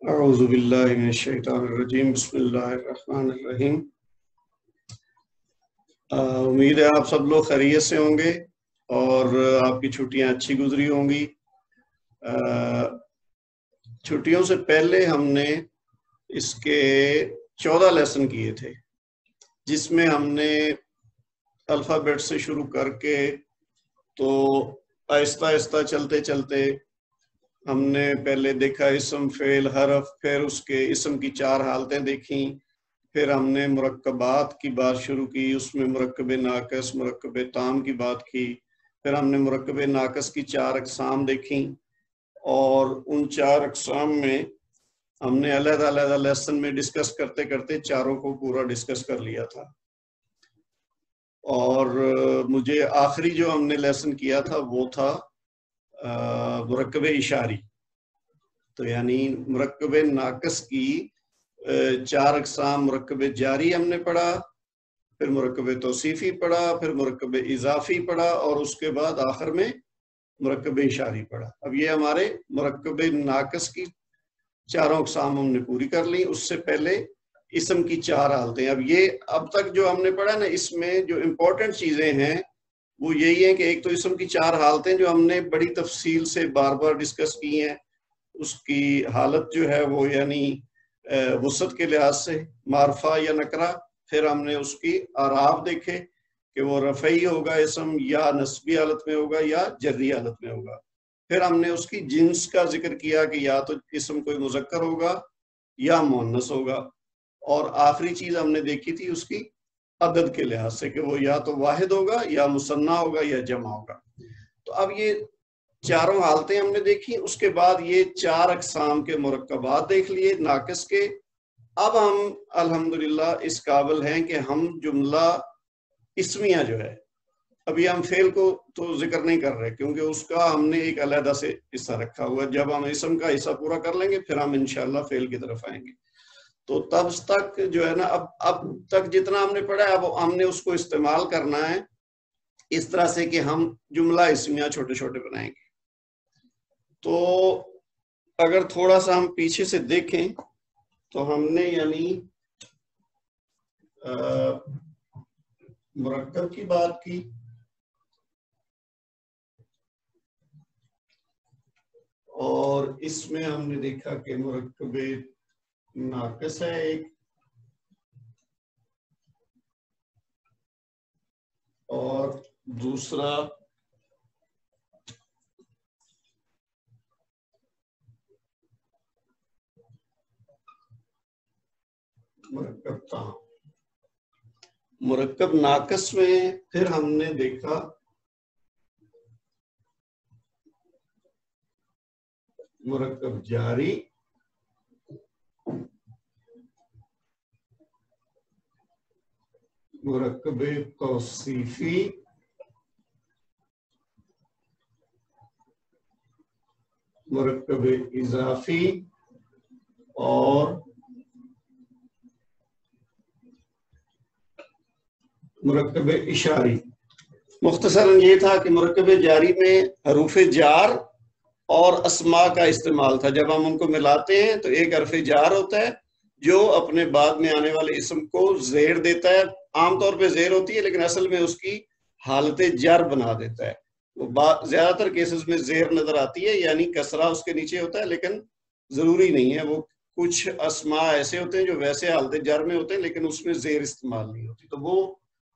اعوذ باللہ من الشیطان الرجیم بسم اللہ الرحمن الرحیم۔ امید ہے آپ سب لوگ خیریت سے ہوں گے اور آپ کی چھٹیاں اچھی گزری ہوں گی۔ چھٹیوں سے پہلے ہم نے اس کے 14 لیسن کیے تھے، جس میں ہم نے الفابیٹ سے شروع کر کے تو آہستہ آہستہ چلتے چلتے ہم نے پہلے دیکھا اسم، فعل، حرف، پھر اس کے اسم کی 4 حالتیں دیکھیں، پھر ہم نے مرکبات کی بات شروع کی، اس میں مرکب ناقص، مرکب تام کی بات کی، پھر ہم نے مرکب ناقص کی 4 اقسام دیکھیں، اور ان 4 اقسام میں ہم نے علیحدہ علیحدہ لیسن میں ڈسکس کرتے کرتے چاروں کو پورا ڈسکس کر لیا تھا۔ اور مجھے آخری جو ہم نے لیسن کیا تھا وہ تھا مرکب اشاری، تو یعنی مرکب ناقص کی 4 اقسام، مرکب جاری ہم نے پڑھا، پھر مرکب توصیفی پڑھا، پھر مرکب اضافی پڑھا، اور اس کے بعد آخر میں مرکب اشاری پڑھا۔ اب یہ ہمارے مرکب ناقص کی 4 اقسام ہم نے پوری کر لی۔ اس سے پہلے اسم کی 4 حالتیں۔ اب تک جو ہم نے پڑھا نا، اس میں جو امپورٹنٹ چیزیں ہیں وہ یہی ہیں کہ ایک تو اسم کی 4 حالتیں جو ہم نے بڑی تفصیل سے بار بار ڈسکس کی ہیں، اس کی حالت جو ہے وہ یعنی وسعت کے لحاظ سے معرفہ یا نکرہ، پھر ہم نے اس کی اعراب دیکھے کہ وہ رفعی ہوگا اسم، یا نسبی حالت میں ہوگا، یا جری حالت میں ہوگا، پھر ہم نے اس کی جنس کا ذکر کیا کہ یا تو اسم کوئی مذکر ہوگا یا مؤنث ہوگا، اور آخری چیز ہم نے دیکھی تھی اس کی عدد کے لحاظ سے کہ وہ یا تو واحد ہوگا یا مثنیٰ ہوگا یا جمع ہوگا۔ تو اب یہ 4 حالتیں ہم نے دیکھی، اس کے بعد یہ 4 اقسام کے مرکبات دیکھ لیے ناقص کے۔ اب ہم الحمدللہ اس قابل ہیں کہ ہم جملہ اسمیہ جو ہے، ابھی ہم فعل کو تو ذکر نہیں کر رہے کیونکہ اس کا ہم نے ایک علیحدہ سے حصہ رکھا ہوا ہے، جب ہم اسم کا حصہ پورا کر لیں گے پھر ہم انشاءاللہ فعل کی طرف آئیں گے۔ تو تب تک جو ہے نا، اب تک جتنا ہم نے پڑھا ہے اب ہم نے اس کو استعمال کرنا ہے اس طرح سے کہ ہم جملہ اسمیہ چھوٹے چھوٹے بنائیں گے۔ تو اگر تھوڑا سا ہم پیچھے سے دیکھیں تو ہم نے یعنی مرکب کی بات کی، اور اس میں ہم نے دیکھا کہ مرکب ناقص ہے ایک، اور دوسرا مرکب تام۔ مرکب ناقص میں پھر ہم نے دیکھا مرکب جاری، مرکب توصیفی، مرکب اضافی، اور مرکب اشاری۔ مختصراً یہ تھا کہ مرکب جاری میں حروف جار اور اسماء کا استعمال تھا۔ جب ہم ان کو ملاتے ہیں تو ایک حرف جار ہوتا ہے جو اپنے بعد میں آنے والے اسم کو زیر دیتا ہے، عام طور پہ زیر ہوتی ہے لیکن اصل میں اس کی حالت جر بنا دیتا ہے۔ وہ زیادہ تر کیسز میں زیر نظر آتی ہے، یعنی کسرہ اس کے نیچے ہوتا ہے، لیکن ضروری نہیں ہے۔ وہ کچھ اسماء ایسے ہوتے ہیں جو ویسے حالت جر میں ہوتے ہیں لیکن اس میں زیر استعمال نہیں ہوتی، تو وہ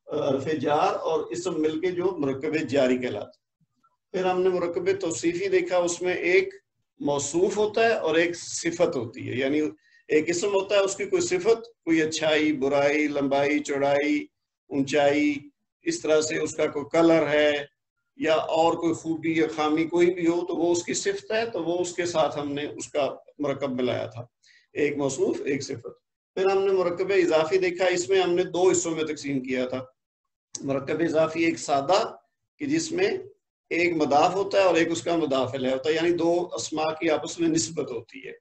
حرف جار اور اسم مل کے جو مرکب جاری کہلاتا ہے۔ پھر ہم نے مرکب توصیفی دیکھا، اس میں ایک موصوف ہوتا ہے اور ایک صفت ہوتی ہے، یعنی ایک اسم ہوتا ہے، اس کی کوئی صفت، کوئی اچھائی، برائی، لمبائی، چوڑائی، اونچائی، اس طرح سے اس کا کوئی کلر ہے یا اور کوئی خوبی یا خامی کوئی بھی ہو تو وہ اس کی صفت ہے، تو وہ اس کے ساتھ ہم نے اس کا مرکب ملایا تھا، ایک موصوف ایک صفت۔ پھر ہم نے مرکب اضافی دیکھا، اس میں ہم نے 2 حصوں میں تقسیم کیا تھا۔ مرکب اضافی ایک سادہ کہ جس میں ایک مضاف ہوتا ہے اور ایک اس کا مضاف الیہ ہوتا ہے، یعنی 2 اسماء کی آپس میں نسبت ہوتی ہے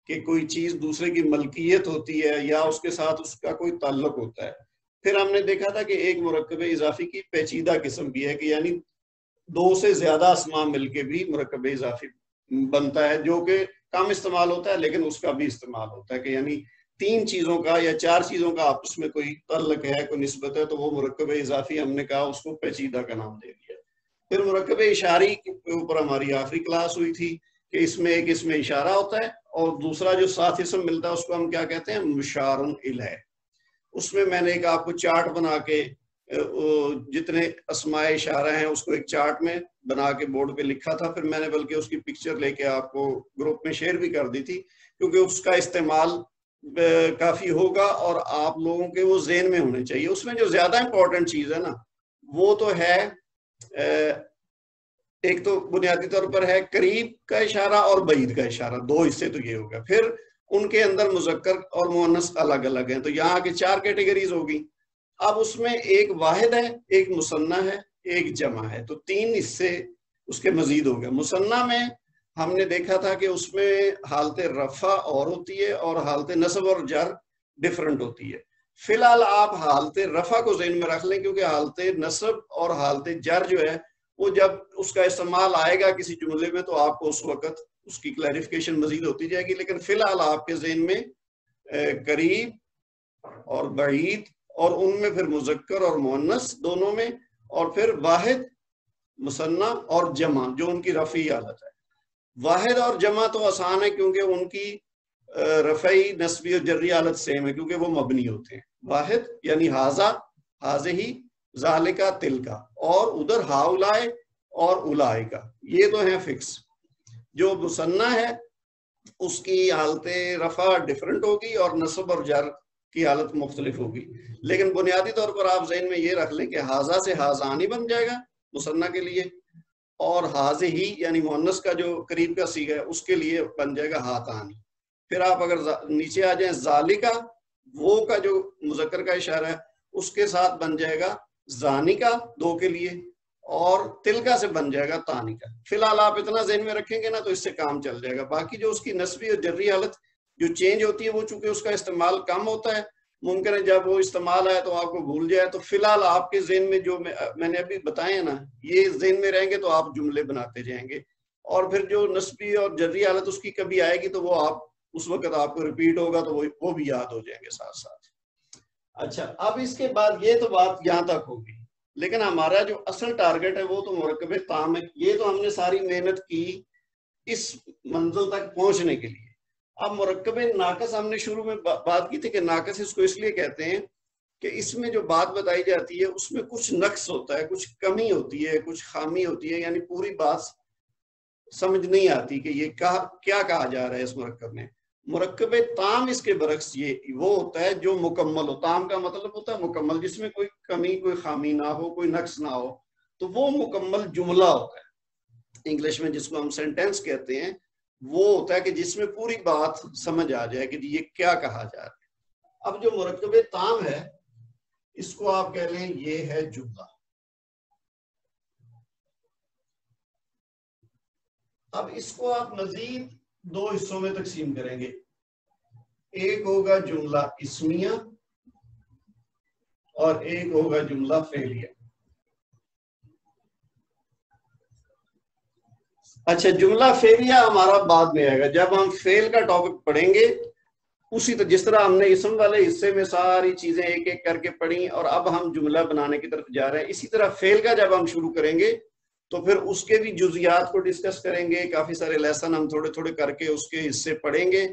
کہ کوئی چیز دوسرے کی ملکیت ہوتی ہے یا اس کے ساتھ اس کا کوئی تعلق ہوتا ہے۔ پھر ہم نے دیکھا تھا کہ ایک مرکب اضافی کی پیچیدہ قسم بھی ہے کہ یعنی 2 سے زیادہ اسماء مل کے بھی مرکب اضافی بنتا ہے، جو کہ کم استعمال ہوتا ہے لیکن اس کا بھی استعمال ہوتا ہے کہ یعنی 3 چیزوں کا یا 4 چیزوں کا آپس میں کوئی تعلق ہے، کوئی نسبت ہے، تو وہ مرکب اضافی ہم نے کہا اس کو پیچیدہ کا نام دے دیا۔ پھر مرکب اشاری کے اوپر ہماری آخری کلاس ہوئی تھی کہ اس میں ایک اسم اشارہ ہوتا ہے اور دوسرا جو ساتھ اسم ملتا ہے اس کو ہم کیا کہتے ہیں؟ مشار الیہ۔ اس میں نے ایک آپ کو چارٹ بنا کے جتنے اسماء اشارہ ہیں اس کو ایک چارٹ میں بنا کے بورڈ پہ لکھا تھا، پھر میں نے بلکہ اس کی پکچر لے کے آپ کو گروپ میں شیئر بھی کر دی تھی، کیونکہ اس کا استعمال کافی ہوگا اور آپ لوگوں کے وہ ذہن میں ہونے چاہیے۔ اس میں جو زیادہ امپورٹنٹ چیز ہے نا وہ تو ہے ایک تو بنیادی طور پر ہے قریب کا اشارہ اور بعید کا اشارہ، 2 حصے تو یہ ہوگا۔ پھر ان کے اندر مذکر اور مؤنث الگ الگ ہیں، تو یہاں کے 4 کیٹیگریز ہوگی۔ اب اس میں ایک واحد ہے، ایک مثنیٰ ہے، ایک جمع ہے، تو 3 حصے اس کے مزید ہو گئے۔ مثنیٰ میں ہم نے دیکھا تھا کہ اس میں حالت رفع اور ہوتی ہے اور حالت نصب اور جر ڈیفرنٹ ہوتی ہے۔ فی الحال آپ حالت رفع کو ذہن میں رکھ لیں، کیونکہ حالت نصب اور حالت جر جو ہے وہ جب اس کا استعمال آئے گا کسی جملے میں تو آپ کو اس وقت اس کی کلیریفیکیشن مزید ہوتی جائے گی، لیکن فی الحال آپ کے ذہن میں قریب اور بعید اور ان میں پھر مذکر اور مؤنث دونوں میں، اور پھر واحد، مثنیٰ اور جمع جو ان کی رفعی حالت ہے۔ واحد اور جمع تو آسان ہے کیونکہ ان کی رفعی، نصبی اور جری حالت سیم ہے کیونکہ وہ مبنی ہوتے ہیں۔ واحد یعنی ہاذا، ہاذہ، ذالکا، تلکا، اور ادھر ہاؤلائے اور اولائکا، یہ تو ہیں فکس۔ جو مثنیٰ ہے اس کی حالت رفع ڈیفرنٹ ہوگی اور نصب اور جر کی حالت مختلف ہوگی، لیکن بنیادی طور پر آپ ذہن میں یہ رکھ لیں کہ ہاذا سے ہاذانی بن جائے گا مثنیٰ کے لیے، اور ہاذہ یعنی مؤنث کا جو قریب کا صیغہ ہے اس کے لیے بن جائے گا ہاتانی۔ پھر آپ اگر نیچے آ جائیں ذالکا، وہ کا جو مذکر کا اشارہ ہے اس کے ساتھ بن جائے گا زانی کا 2 کے لیے، اور تلکا سے بن جائے گا تانی کا۔ فی الحال آپ اتنا ذہن میں رکھیں گے نا تو اس سے کام چل جائے گا۔ باقی جو اس کی نصبی اور جری حالت جو چینج ہوتی ہے وہ چونکہ اس کا استعمال کم ہوتا ہے، ممکن ہے جب وہ استعمال آئے تو آپ کو بھول جائے، تو فی الحال آپ کے ذہن میں جو میں نے ابھی بتائے ہیں نا یہ ذہن میں رہیں گے تو آپ جملے بناتے جائیں گے، اور پھر جو نصبی اور جری حالت اس کی کبھی آئے گی تو وہ آپ اس وقت آپ کو ریپیٹ ہوگا تو وہ بھی یاد ہو جائیں گے ساتھ ساتھ۔ اچھا، اب اس کے بعد یہ تو بات یہاں تک ہوگی، لیکن ہمارا جو اصل ٹارگٹ ہے وہ تو مرکب تام ہے۔ یہ تو ہم نے ساری محنت کی اس منزل تک پہنچنے کے لیے۔ اب مرکب ناقص ہم نے شروع میں بات کی تھی کہ ناقص اس کو اس لیے کہتے ہیں کہ اس میں جو بات بتائی جاتی ہے اس میں کچھ نقص ہوتا ہے، کچھ کمی ہوتی ہے، کچھ خامی ہوتی ہے، یعنی پوری بات سمجھ نہیں آتی کہ یہ کیا کہا جا رہا ہے اس مرکب میں۔ مرکب تام اس کے برعکس یہ وہ ہوتا ہے جو مکمل ہو۔ تام کا مطلب ہوتا ہے مکمل، جس میں کوئی کمی، کوئی خامی نہ ہو، کوئی نقص نہ ہو، تو وہ مکمل جملہ ہوتا ہے۔ انگلش میں جس کو ہم سینٹینس کہتے ہیں وہ ہوتا ہے کہ جس میں پوری بات سمجھ آ جائے کہ یہ کیا کہا جا رہا ہے۔ اب جو مرکب تام ہے اس کو آپ کہہ لیں یہ ہے جملہ۔ اب اس کو آپ مزید 2 حصوں میں تقسیم کریں گے، ایک ہوگا جملہ اسمیہ اور ایک ہوگا جملہ فعلیہ۔ اچھا، جملہ فعلیہ ہمارا بعد میں آئے گا جب ہم فعل کا ٹاپک پڑھیں گے، اسی طرح جس طرح ہم نے اسم والے حصے میں ساری چیزیں ایک ایک کر کے پڑھی اور اب ہم جملہ بنانے کی طرف جا رہے ہیں، اسی طرح فعل کا جب ہم شروع کریں گے تو پھر اس کے بھی جزیات کو ڈسکس کریں گے۔ کافی سارے لیسن ہم تھوڑے تھوڑے کر کے اس کے حصے پڑھیں گے،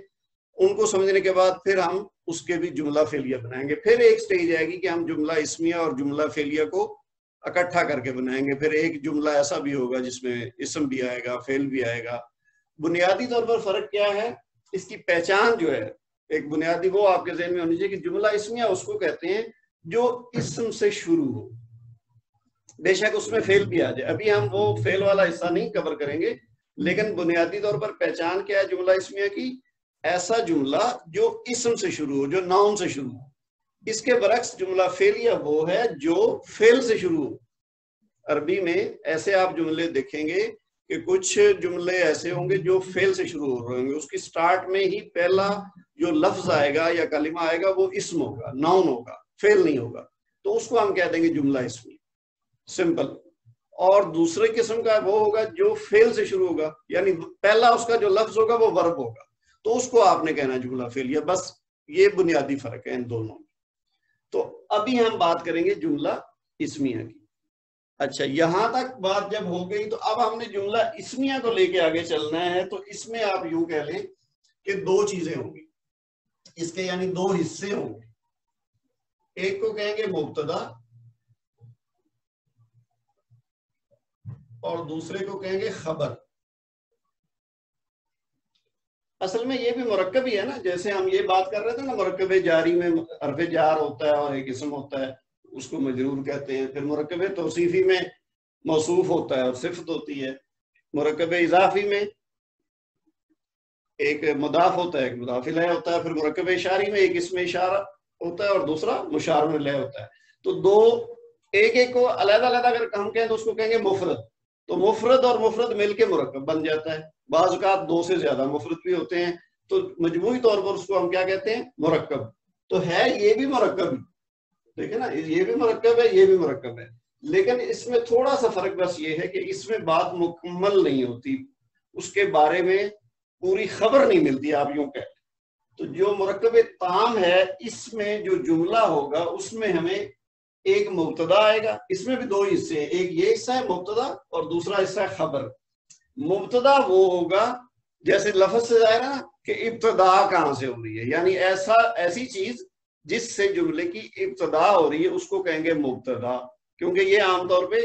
ان کو سمجھنے کے بعد پھر ہم اس کے بھی جملہ فعلیہ بنائیں گے۔ پھر ایک سٹیج آئے گی کہ ہم جملہ اسمیہ اور جملہ فعلیہ کو اکٹھا کر کے بنائیں گے۔ پھر ایک جملہ ایسا بھی ہوگا جس میں اسم بھی آئے گا، فعل بھی آئے گا۔ بنیادی طور پر فرق کیا ہے، اس کی پہچان جو ہے ایک بنیادی وہ آپ کے ذہن میں ہونی چاہیے کہ جملہ اسمیہ اس کو کہتے ہیں جو اسم سے شروع ہو، بے شک اس میں فعل بھی آ جائے۔ ابھی ہم وہ فعل والا حصہ نہیں کور کریں گے، لیکن بنیادی طور پر پہچان کیا ہے جملہ اسمیہ کی، ایسا جملہ جو اسم سے شروع ہو، جو ناؤن سے شروع ہو۔ اس کے برعکس جملہ فعلیہ وہ ہے جو فعل سے شروع ہو۔ عربی میں ایسے آپ جملے دیکھیں گے کہ کچھ جملے ایسے ہوں گے جو فعل سے شروع ہو رہے ہوں گے، اس کی سٹارٹ میں ہی پہلا جو لفظ آئے گا یا کلمہ آئے گا وہ اسم ہوگا، ناؤن ہوگا، فعل نہیں ہوگا، تو اس کو ہم کہہ دیں گے جملہ اسمی، سمپل۔ اور دوسرے قسم کا وہ ہوگا جو فعل سے شروع ہوگا، یعنی پہلا اس کا جو لفظ ہوگا وہ ورب ہوگا، تو اس کو آپ نے کہنا جملہ فعلیہ. بس یہ بنیادی فرق ہے ان دونوں میں. تو ابھی ہم بات کریں گے جملہ اسمیہ کی. اچھا، یہاں تک بات جب ہو گئی تو اب ہم نے جملہ اسمیہ کو لے کے آگے چلنا ہے. تو اس میں آپ یوں کہہ لیں کہ دو چیزیں ہوں گی اس کے، یعنی دو حصے ہوں گے. ایک کو کہیں گے مبتدا اور دوسرے کو کہیں گے خبر. اصل میں یہ بھی مرکب ہی ہے نا، جیسے ہم یہ بات کر رہے تھے نا، مرکب جاری میں حرف جار ہوتا ہے اور ایک اسم ہوتا ہے، اس کو مجرور کہتے ہیں. پھر مرکب توصیفی میں موصوف ہوتا ہے اور صفت ہوتی ہے. مرکب اضافی میں ایک مضاف ہوتا ہے، ایک مضاف الیہ ہوتا ہے. پھر مرکب اشاری میں ایک اسم اشارہ ہوتا ہے اور دوسرا مشار الیہ ہوتا ہے. تو دو ایک ایک کو علیحدہ علیحدہ اگر ہم کہیں تو اس کو کہیں گے مفرد. تو مفرد اور مفرد مل کے مرکب بن جاتا ہے. بعض اوقات دو سے زیادہ مفرد بھی ہوتے ہیں، تو مجموعی طور پر اس کو ہم کیا کہتے ہیں؟ مرکب. تو ہے یہ بھی مرکب، دیکھیں نا، یہ بھی مرکب ہے، یہ بھی مرکب ہے. لیکن اس میں تھوڑا سا فرق بس یہ ہے کہ اس میں بات مکمل نہیں ہوتی، اس کے بارے میں پوری خبر نہیں ملتی، آپ یوں کہتے. تو جو مرکب تام ہے، اس میں جو جملہ ہوگا اس میں ہمیں ایک مبتدا آئے گا. اس میں بھی دو حصے ہیں، ایک یہ حصہ ہے مبتدا اور دوسرا حصہ ہے خبر. مبتدا وہ ہوگا جیسے لفظ سے ظاہر ہے نا کہ ابتدا کہاں سے ہو رہی ہے، یعنی ایسی چیز جس سے جملے کی ابتدا ہو رہی ہے اس کو کہیں گے مبتدا، کیونکہ یہ عام طور پہ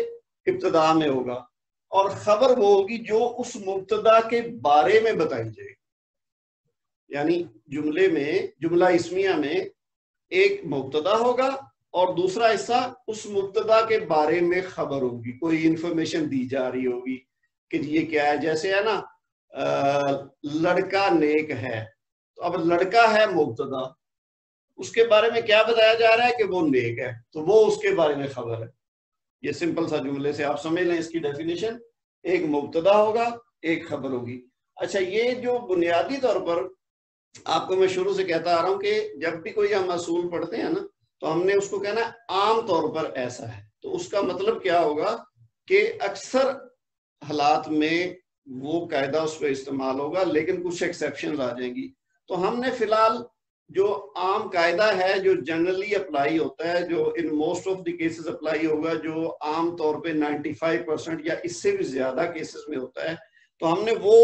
ابتدا میں ہوگا. اور خبر وہ ہوگی جو اس مبتدا کے بارے میں بتائی جائے گی. یعنی جملہ اسمیہ میں ایک مبتدا ہوگا اور دوسرا حصہ اس مبتدا کے بارے میں خبر ہوگی، کوئی انفارمیشن دی جا رہی ہوگی کہ یہ کیا ہے. جیسے ہے نا لڑکا نیک ہے، تو اب لڑکا ہے مبتدا، اس کے بارے میں کیا بتایا جا رہا ہے کہ وہ نیک ہے، تو وہ اس کے بارے میں خبر ہے. یہ سمپل سا جملے سے آپ سمجھ لیں اس کی ڈیفینیشن. ایک مبتدا ہوگا، ایک خبر ہوگی. اچھا، یہ جو بنیادی طور پر آپ کو میں شروع سے کہتا آ رہا ہوں کہ جب بھی کوئی ہم اصول پڑھتے ہیں نا تو ہم نے اس کو کہنا عام طور پر ایسا ہے. تو اس کا مطلب کیا ہوگا کہ اکثر حالات میں وہ قاعدہ اس پہ استعمال ہوگا، لیکن کچھ ایکسیپشنز آ جائیں گی. تو ہم نے فی الحال جو عام قاعدہ ہے جو جنرلی اپلائی ہوتا ہے، جو in most of the cases apply ہوگا، جو عام طور پہ 95% یا اس سے بھی زیادہ کیسز میں ہوتا ہے، تو ہم نے وہ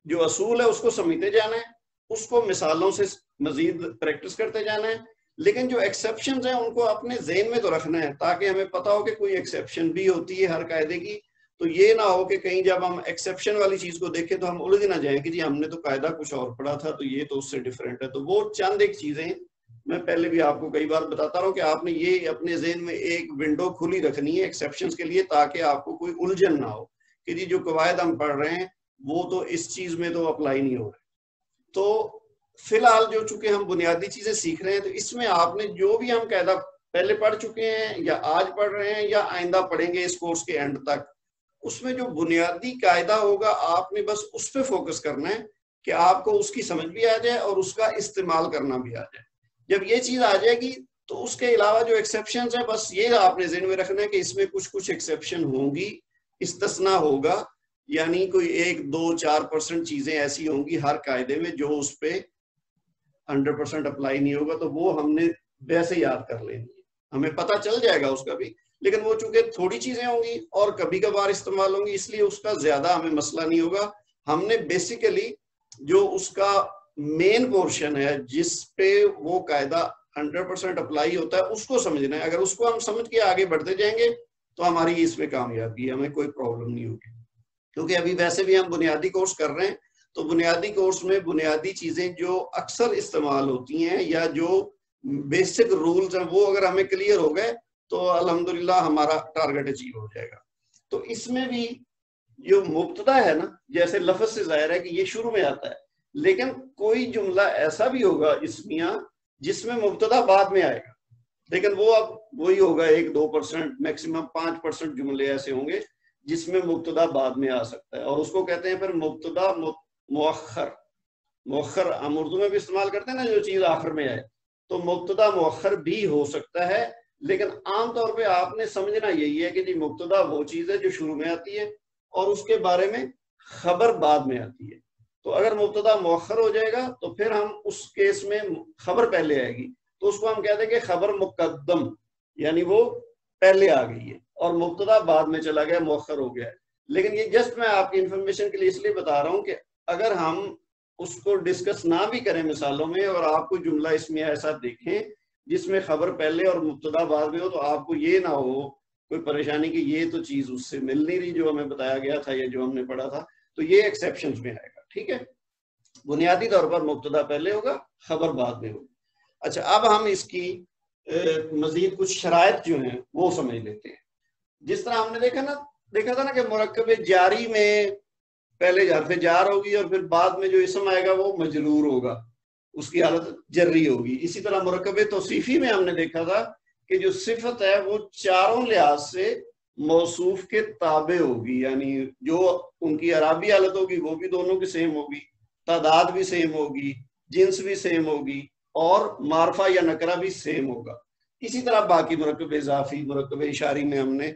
جو اصول ہے اس کو سمجھتے جانا ہے، اس کو مثالوں سے مزید پریکٹس کرتے جانا ہے. لیکن جو ایکسیپشنز ہیں ان کو اپنے ذہن میں تو رکھنا ہے تاکہ ہمیں پتا ہو کہ کوئی ایکسیپشن بھی ہوتی ہے ہر قاعدے کی. تو یہ نہ ہو کہ کہیں جب ہم ایکسیپشن والی چیز کو دیکھیں تو ہم الجھ نہ جائیں کہ جی ہم نے تو قاعدہ کچھ اور پڑھا تھا تو یہ تو اس سے ڈیفرنٹ ہے. تو وہ چند ایک چیزیں میں پہلے بھی آپ کو کئی بار بتاتا رہا ہوں کہ آپ نے یہ اپنے ذہن میں ایک ونڈو کھلی رکھنی ہے ایکسیپشنز کے لیے، تاکہ آپ کو کوئی الجھن نہ ہو کہ جی جو قواعد ہم پڑھ رہے ہیں وہ تو اس چیز میں تو اپلائی نہیں ہو رہے. تو فی الحال جو چونکہ ہم بنیادی چیزیں سیکھ رہے ہیں، تو اس میں آپ نے جو بھی ہم قاعدہ پہلے پڑھ چکے ہیں یا آج پڑھ رہے ہیں یا آئندہ پڑھیں گے اس کورس کے اینڈ تک، اس میں جو بنیادی قاعدہ ہوگا آپ نے بس اس پہ فوکس کرنا ہے کہ آپ کو اس کی سمجھ بھی آ جائے اور اس کا استعمال کرنا بھی آ جائے. جب یہ چیز آ جائے گی تو اس کے علاوہ جو ایکسیپشنز ہیں بس یہ آپ نے ذہن میں رکھنا ہے کہ اس میں کچھ ایکسیپشن ہوں گی، استثناء ہوگا، یعنی کوئی 1 2 4% چیزیں ایسی ہوں گی ہر قاعدے میں جو اس پہ 100% اپلائی نہیں ہوگا. تو وہ ہم نے ویسے یاد کر لینی ہے، ہمیں پتہ چل جائے گا اس کا بھی، لیکن وہ چونکہ تھوڑی چیزیں ہوں گی اور کبھی کبھار استعمال ہوں گی، اس لیے اس کا زیادہ ہمیں مسئلہ نہیں ہوگا. ہم نے بیسیکلی جو اس کا مین پورشن ہے جس پہ وہ قاعدہ 100% اپلائی ہوتا ہے اس کو سمجھنا ہے. اگر اس کو ہم سمجھ کے آگے بڑھتے جائیں گے تو ہماری اس میں کامیابی ہے، ہمیں کوئی پرابلم نہیں ہوگی. کیونکہ ابھی ویسے بھی ہم بنیادی کورس کر رہے ہیں، تو بنیادی کورس میں بنیادی چیزیں جو اکثر استعمال ہوتی ہیں یا جو بیسک رولز ہیں وہ اگر ہمیں کلیئر ہو گئے تو الحمدللہ ہمارا ٹارگٹ اچیو ہو جائے گا. تو اس میں بھی جو مبتدا ہے نا، جیسے لفظ سے ظاہر ہے کہ یہ شروع میں آتا ہے، لیکن کوئی جملہ ایسا بھی ہوگا اسمیہ جس میں مبتدا بعد میں آئے گا، لیکن وہ اب وہی ہوگا 1-2%، میکسیمم 5% جملے ایسے ہوں گے جس میں مبتدا بعد میں آ سکتا ہے، اور اس کو کہتے ہیں پھر مبتدا مؤخر. مؤخر ہم اردو میں بھی استعمال کرتے ہیں نا، جو چیز آخر میں آئے، تو مبتدا مؤخر بھی ہو سکتا ہے، لیکن عام طور پہ آپ نے سمجھنا یہی ہے کہ جی مبتدا وہ چیز ہے جو شروع میں آتی ہے اور اس کے بارے میں خبر بعد میں آتی ہے. تو اگر مبتدا مؤخر ہو جائے گا تو پھر ہم اس کیس میں خبر پہلے آئے گی تو اس کو ہم کہتے ہیں کہ خبر مقدم، یعنی وہ پہلے آ گئی ہے اور مبتدا بعد میں چلا گیا، مؤخر ہو گیا ہے. لیکن یہ جسٹ میں آپ کی انفارمیشن کے لیے اس لیے بتا رہا ہوں کہ اگر ہم اس کو ڈسکس نہ بھی کریں مثالوں میں اور آپ کو جملہ اسمیہ ایسا دیکھیں جس میں خبر پہلے اور مبتدا بعد میں ہو تو آپ کو یہ نہ ہو کوئی پریشانی کہ یہ تو چیز اس سے مل نہیں رہی جو ہمیں بتایا گیا تھا یا جو ہم نے پڑھا تھا. تو یہ ایکسیپشنز میں آئے گا. ٹھیک ہے، بنیادی طور پر مبتدا پہلے ہوگا، خبر بعد میں ہوگی. اچھا، اب ہم اس کی مزید کچھ شرائط جو ہیں وہ سمجھ لیتے ہیں. جس طرح ہم نے دیکھا تھا نا کہ مرکب جاری میں پہلے حرف جار ہوگی اور پھر بعد میں جو اسم آئے گا وہ مجرور ہوگا، اس کی حالت جری ہوگی. اسی طرح مرکب توصیفی میں ہم نے دیکھا تھا کہ جو صفت ہے وہ چاروں لحاظ سے موصوف کے تابع ہوگی، یعنی جو ان کی اعرابی حالت ہوگی وہ بھی دونوں کی سیم ہوگی، تعداد بھی سیم ہوگی، جنس بھی سیم ہوگی اور معرفہ یا نکرہ بھی سیم ہوگا. اسی طرح باقی مرکب اضافی، مرکب اشاری میں ہم نے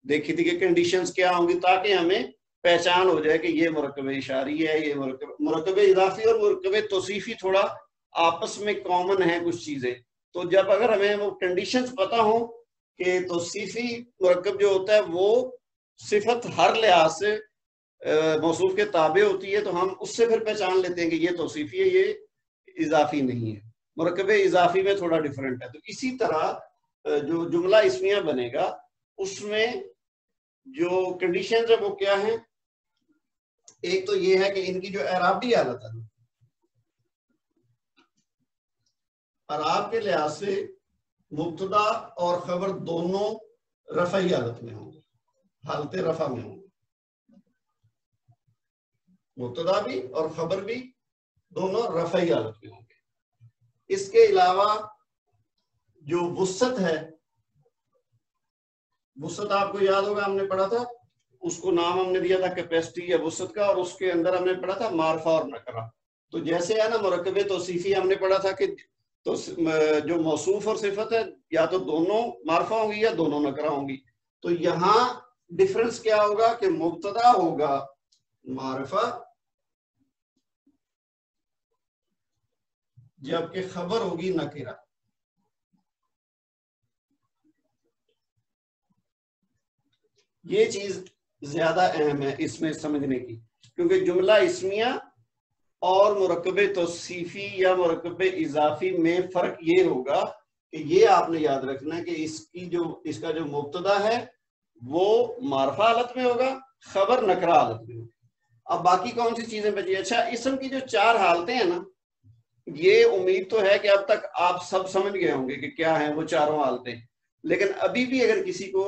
دیکھی تھی کہ کنڈیشنز کیا ہوں گی تاکہ ہمیں پہچان ہو جائے کہ یہ مرکب اشاری ہے، یہ مرکب اضافی اور مرکب توصیفی تھوڑا آپس میں کامن ہیں کچھ چیزیں. تو جب اگر ہمیں وہ کنڈیشنز پتا ہوں کہ توصیفی مرکب جو ہوتا ہے وہ صفت ہر لحاظ سے موصوف کے تابع ہوتی ہے تو ہم اس سے پھر پہچان لیتے ہیں کہ یہ توصیفی ہے، یہ اضافی نہیں ہے. مرکب اضافی میں تھوڑا ڈیفرنٹ ہے. تو اسی طرح جو جملہ اسمیہ بنے گا اس میں جو کنڈیشنز ہیں وہ کیا ہیں؟ ایک تو یہ ہے کہ ان کی جو اعرابی حالت ہے، اعراب کے لحاظ سے مبتدا اور خبر دونوں رفعی حالت میں ہوں گے، حالت رفع میں ہوں گے. مبتدا بھی اور خبر بھی دونوں رفعی حالت میں ہوں گے. اس کے علاوہ جو وسعت ہے، وسعت آپ کو یاد ہوگا ہم نے پڑھا تھا، اس کو نام ہم نے دیا تھا کیپیسٹی یا وسعت کا، اور اس کے اندر ہم نے پڑھا تھا معرفہ اور نکرہ. تو جیسے ہے نا مرکب توصیفی ہم نے پڑھا تھا کہ تو جو موصوف اور صفت ہے یا تو دونوں معرفہ ہوں گی یا دونوں نکرہ ہوں گی. تو یہاں ڈفرنس کیا ہوگا کہ مبتدا ہوگا معرفہ جبکہ خبر ہوگی نکرہ. یہ چیز زیادہ اہم ہے اس میں سمجھنے کی، کیونکہ جملہ اسمیہ اور مرکب توصیفی یا مرکب اضافی میں فرق یہ ہوگا کہ یہ آپ نے یاد رکھنا ہے کہ اس کا جو مبتدا ہے وہ معرفہ حالت میں ہوگا، خبر نکرہ حالت میں ہوگا. اب باقی کون سی چیزیں بچی؟ اچھا، اسم کی جو 4 حالتیں ہیں نا، یہ امید تو ہے کہ اب تک آپ سب سمجھ گئے ہوں گے کہ کیا ہیں وہ چاروں حالتیں. لیکن ابھی بھی اگر کسی کو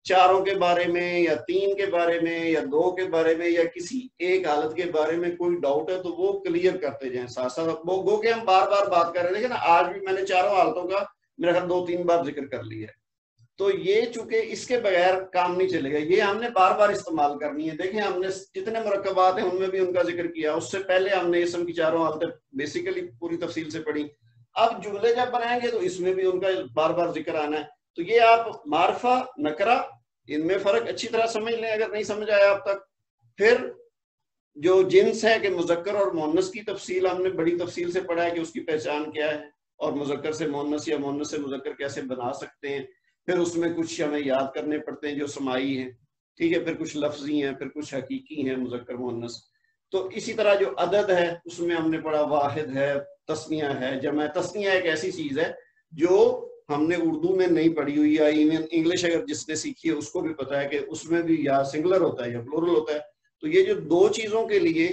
چاروں کے بارے میں یا 3 کے بارے میں یا 2 کے بارے میں یا کسی ایک حالت کے بارے میں کوئی ڈاؤٹ ہے تو وہ کلیئر کرتے جائیں ساتھ ساتھ. وہ گو کہ ہم بار بار بات کر رہے ہیں، لیکن آج بھی میں نے چاروں حالتوں کا میرا خیال 2-3 بار ذکر کر لیا ہے. تو یہ چونکہ اس کے بغیر کام نہیں چلے گا، یہ ہم نے بار بار استعمال کرنی ہے. دیکھیں ہم نے جتنے مرکبات ہیں ان میں بھی ان کا ذکر کیا، اس سے پہلے ہم نے اسم کی چاروں حالتیں بیسیکلی پوری تفصیل سے پڑھی. اب جملے جب بنائیں گے تو اس میں بھی ان کا بار بار ذکر آنا ہے. تو یہ آپ معرفہ نکرہ ان میں فرق اچھی طرح سمجھ لیں اگر نہیں سمجھ آیا اب تک. پھر جو جنس ہے کہ مذکر اور مؤنث کی تفصیل ہم نے بڑی تفصیل سے پڑھا ہے کہ اس کی پہچان کیا ہے اور مذکر سے مؤنث یا مؤنث سے مذکر کیسے بنا سکتے ہیں. پھر اس میں کچھ ہمیں یاد کرنے پڑتے ہیں جو سماعی ہیں، ٹھیک ہے، پھر کچھ لفظی ہیں، پھر کچھ حقیقی ہیں مذکر مؤنث. تو اسی طرح جو عدد ہے اس میں ہم نے پڑھا واحد ہے، تثنیہ ہے، جمع. تثنیہ ایک ایسی چیز ہے جو ہم نے اردو میں نہیں پڑھی ہوئی یا ایون انگلش اگر جس نے سیکھی ہے اس کو بھی پتا ہے کہ اس میں بھی یا سنگولر ہوتا ہے یا پلورل ہوتا ہے. تو یہ جو 2 چیزوں کے لیے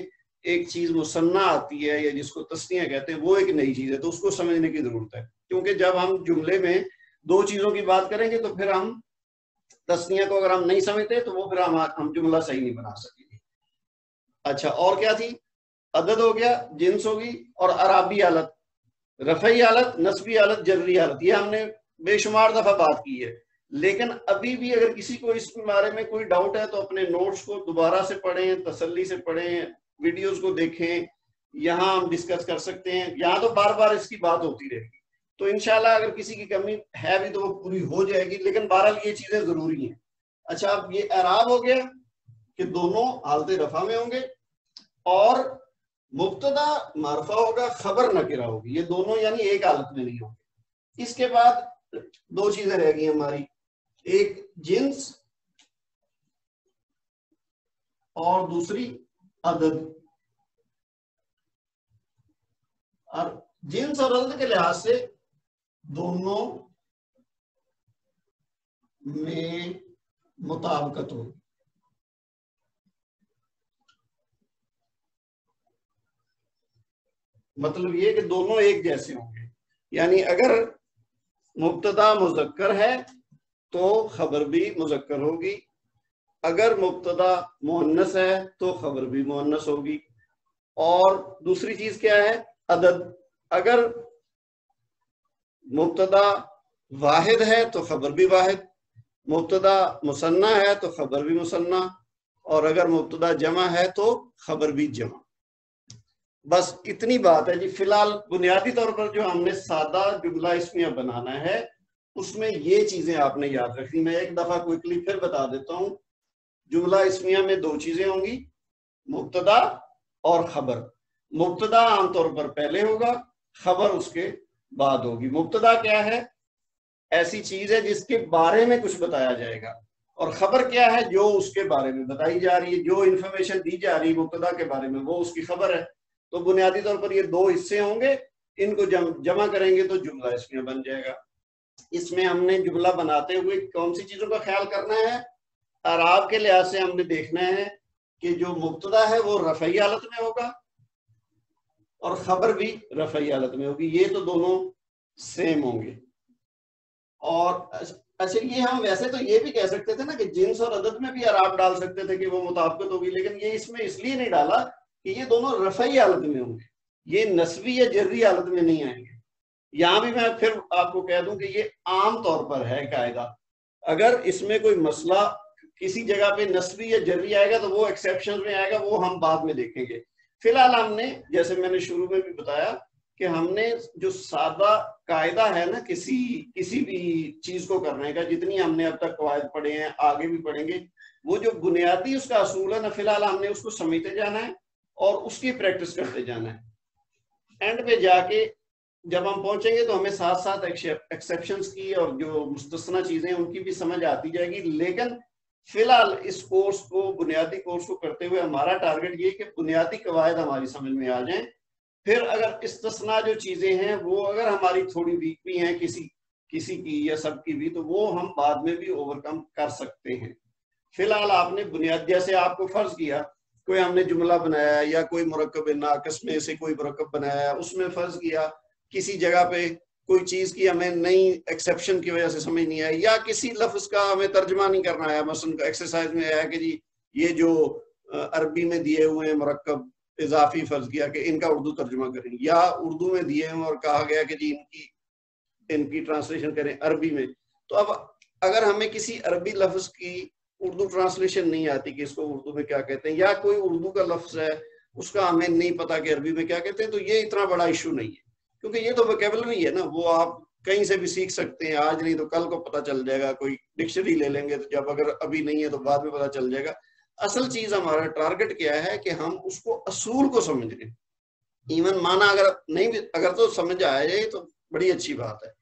ایک چیز مثنیٰ آتی ہے یا جس کو تثنیہ کہتے ہیں وہ ایک نئی چیز ہے، تو اس کو سمجھنے کی ضرورت ہے. کیونکہ جب ہم جملے میں 2 چیزوں کی بات کریں گے تو پھر ہم تثنیہ کو اگر ہم نہیں سمجھتے تو وہ پھر ہم جملہ صحیح نہیں بنا سکیں گے. اچھا، اور کیا تھی؟ عدد ہو گیا، جنس ہوگی، اور اعرابی حالت، رفعی حالت، نصبی حالت، جری حالت. یہ ہم نے بے شمار دفعہ بات کی ہے. لیکن ابھی بھی اگر کسی کو اس کے بارے میں کوئی ڈاؤٹ ہے تو اپنے نوٹس کو دوبارہ سے پڑھیں، تسلی سے پڑھیں، ویڈیوز کو دیکھیں، یہاں ہم ڈسکس کر سکتے ہیں. یہاں تو بار بار اس کی بات ہوتی رہے گی، تو انشاءاللہ اگر کسی کی کمی ہے بھی تو وہ پوری ہو جائے گی، لیکن بہرحال یہ چیزیں ضروری ہیں۔ اچھا، اب یہ اعراب ہو گیا کہ دونوں حالت رفع میں ہوں گے، اور مبتدا معرفہ ہوگا، خبر نکرہ ہوگی، یہ دونوں یعنی ایک حالت میں نہیں ہوں گے۔ اس کے بعد دو چیزیں رہ گئی ہماری، ایک جنس اور دوسری عدد۔ اور جنس اور عدد کے لحاظ سے دونوں میں مطابقت ہوگی۔ مطلب یہ کہ دونوں ایک جیسے ہوں گے، یعنی اگر مبتدا مذکر ہے تو خبر بھی مذکر ہوگی، اگر مبتدا مؤنث ہے تو خبر بھی مؤنث ہوگی۔ اور دوسری چیز کیا ہے؟ عدد۔ اگر مبتدا واحد ہے تو خبر بھی واحد، مبتدا مثنیٰ ہے تو خبر بھی مثنیٰ، اور اگر مبتدا جمع ہے تو خبر بھی جمع۔ بس اتنی بات ہے جی۔ فی الحال بنیادی طور پر جو ہم نے سادہ جملہ اسمیہ بنانا ہے اس میں یہ چیزیں آپ نے یاد رکھنی۔ میں ایک دفعہ کوئکلی پھر بتا دیتا ہوں۔ جملہ اسمیہ میں دو چیزیں ہوں گی، مبتدا اور خبر۔ مبتدا عام طور پر پہلے ہوگا، خبر اس کے بعد ہوگی۔ مبتدا کیا ہے؟ ایسی چیز ہے جس کے بارے میں کچھ بتایا جائے گا، اور خبر کیا ہے؟ جو اس کے بارے میں بتائی جا رہی ہے، جو انفارمیشن دی جا رہی ہے مبتدا کے بارے میں، وہ اس کی خبر ہے۔ تو بنیادی طور پر یہ دو حصے ہوں گے، ان کو جمع کریں گے تو جملہ اسمیہ بن جائے گا۔ اس میں ہم نے جملہ بناتے ہوئے کون سی چیزوں کا خیال کرنا ہے؟ اعراب کے لحاظ سے ہم نے دیکھنا ہے کہ جو مبتدا ہے وہ رفعی حالت میں ہوگا اور خبر بھی رفعی حالت میں ہوگی، یہ تو دونوں سیم ہوں گے۔ اور اچھا، یہ ہم ویسے تو یہ بھی کہہ سکتے تھے نا کہ جنس اور عدد میں بھی اعراب ڈال سکتے تھے کہ وہ مطابقت ہوگی، لیکن یہ اس میں اس لیے نہیں ڈالا کہ یہ دونوں رفعی حالت میں ہوں گے، یہ نسبی یا جری حالت میں نہیں آئیں گے۔ یہاں بھی میں پھر آپ کو کہہ دوں کہ یہ عام طور پر ہے قاعدہ، اگر اس میں کوئی مسئلہ کسی جگہ پہ نسبی یا جری آئے گا تو وہ ایکسیپشن میں آئے گا، وہ ہم بعد میں دیکھیں گے۔ فی الحال ہم نے، جیسے میں نے شروع میں بھی بتایا کہ ہم نے جو سادہ قاعدہ ہے نا کسی بھی چیز کو کرنے کا، جتنی ہم نے اب تک قواعد پڑھے ہیں، آگے بھی پڑھیں گے، وہ جو بنیادی اس کا اصول ہے نا، فی الحال ہم نے اس کو سمجھتے جانا ہے اور اس کی پریکٹس کرتے جانا ہے۔ اینڈ پہ جا کے جب ہم پہنچیں گے تو ہمیں ساتھ ساتھ ایکسیپشنز کی اور جو مستثنی چیزیں ان کی بھی سمجھ آتی جائے گی۔ لیکن فی الحال اس کورس کو، بنیادی کورس کو کرتے ہوئے ہمارا ٹارگٹ یہ کہ بنیادی قواعد ہماری سمجھ میں آ جائیں۔ پھر اگر استثناء جو چیزیں ہیں وہ اگر ہماری تھوڑی ویک بھی ہیں کسی کی یا سب کی بھی، تو وہ ہم بعد میں بھی اوورکم کر سکتے ہیں۔ فی الحال آپ نے بنیاد، جیسے آپ کو فرض کیا کوئی ہم نے جملہ بنایا یا کوئی مرکب ناقص میں سے کوئی مرکب بنایا، اس میں فرض کیا کسی جگہ پہ کوئی چیز کی ہمیں نئی ایکسیپشن کی وجہ سے سمجھ نہیں آئی، یا کسی لفظ کا ہمیں ترجمہ نہیں کرنا آیا۔ مثلا ایکسرسائز میں آیا کہ جی یہ جو عربی میں دیے ہوئے ہیں مرکب اضافی فرض کیا کہ ان کا اردو ترجمہ کریں، یا اردو میں دیے ہیں اور کہا گیا کہ جی ان کی ٹرانسلیشن کریں عربی میں۔ تو اب اگر ہمیں کسی عربی لفظ کی اردو ٹرانسلیشن نہیں آتی کہ اس کو اردو میں کیا کہتے ہیں، یا کوئی اردو کا لفظ ہے اس کا ہمیں نہیں پتا کہ عربی میں کیا کہتے ہیں، تو یہ اتنا بڑا ایشو نہیں ہے، کیونکہ یہ تو ویکیبلری ہے نا، وہ آپ کہیں سے بھی سیکھ سکتے ہیں، آج نہیں تو کل کو پتہ چل جائے گا، کوئی ڈکشنری لے لیں گے تو جب اگر ابھی نہیں ہے تو بعد میں پتہ چل جائے گا۔ اصل چیز ہمارا ٹارگٹ کیا ہے کہ ہم اس کو اصول کو سمجھ لیں، ایون مانا اگر تو سمجھ آ جائے تو بڑی اچھی بات ہے۔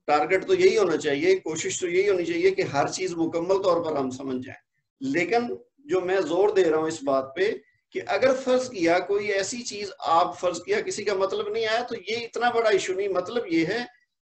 ٹارگٹ تو یہی ہونا چاہیے، کوشش تو یہی ہونی چاہیے کہ ہر چیز مکمل طور پر ہم سمجھ جائیں۔ لیکن جو میں زور دے رہا ہوں اس بات پہ کہ اگر فرض کیا کوئی ایسی چیز آپ فرض کیا کسی کا مطلب نہیں آیا، تو یہ اتنا بڑا ایشو نہیں۔ مطلب یہ ہے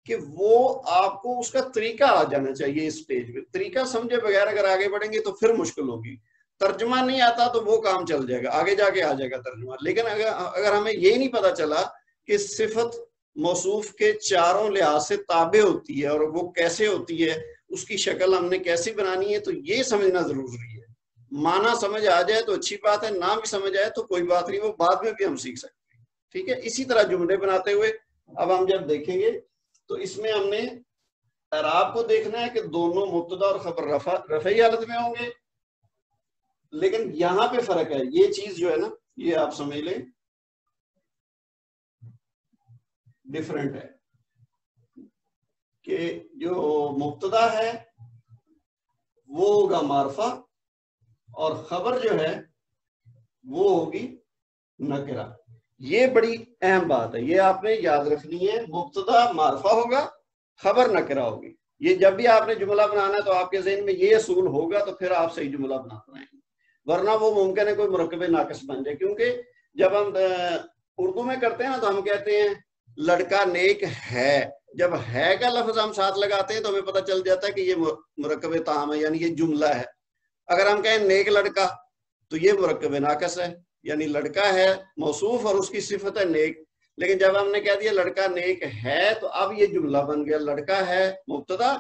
کہ وہ آپ کو اس کا طریقہ آ جانا چاہیے اس سٹیج پہ، طریقہ سمجھے بغیر اگر آگے بڑھیں گے تو پھر مشکل ہوگی۔ ترجمہ نہیں آتا تو وہ کام چل جائے گا، آگے جا کے آ جائے گا ترجمہ۔ لیکن اگر ہمیں یہ نہیں پتا چلا کہ صفت موصوف کے چاروں لحاظ سے تابع ہوتی ہے اور وہ کیسے ہوتی ہے، اس کی شکل ہم نے کیسی بنانی ہے، تو یہ سمجھنا ضروری ہے۔ معنی سمجھ آ جائے تو اچھی بات ہے، نہ بھی سمجھ آئے تو کوئی بات نہیں، وہ بعد میں بھی ہم سیکھ سکتے ہیں۔ ٹھیک ہے، اسی طرح جملے بناتے ہوئے اب ہم جب دیکھیں گے تو اس میں ہم نے اعراب کو دیکھنا ہے کہ دونوں مبتدا اور خبر رفعی حالت میں ہوں گے، لیکن یہاں پہ فرق ہے، یہ چیز جو ہے نا یہ آپ سمجھ لیں ڈیفرنٹ ہے۔ کہ جو مبتدا ہے وہ ہوگا معرفہ اور خبر جو ہے وہ ہوگی نکرہ. یہ بڑی اہم بات ہے, یہ آپ نے یاد رکھنی ہے. مبتدا معرفہ ہوگا, خبر نکرہ ہوگی. یہ جب بھی آپ نے جملہ بنانا ہے تو آپ کے ذہن میں یہ اصول ہوگا تو پھر آپ صحیح جملہ بنا پائیں گے, ورنہ وہ ممکن ہے کوئی مرکب ناقص بن جائے. کیونکہ جب ہم اردو میں کرتے ہیں نا تو ہم کہتے ہیں لڑکا نیک ہے. جب ہے کا لفظ ہم ساتھ لگاتے ہیں تو ہمیں پتہ چل جاتا ہے کہ یہ مرکب تام ہے, یعنی یہ جملہ ہے. اگر ہم کہیں نیک لڑکا تو یہ مرکب ناقص ہے, یعنی لڑکا ہے موصوف اور اس کی صفت ہے نیک. لیکن جب ہم نے کہہ دیا لڑکا نیک ہے تو اب یہ جملہ بن گیا. لڑکا ہے مبتدا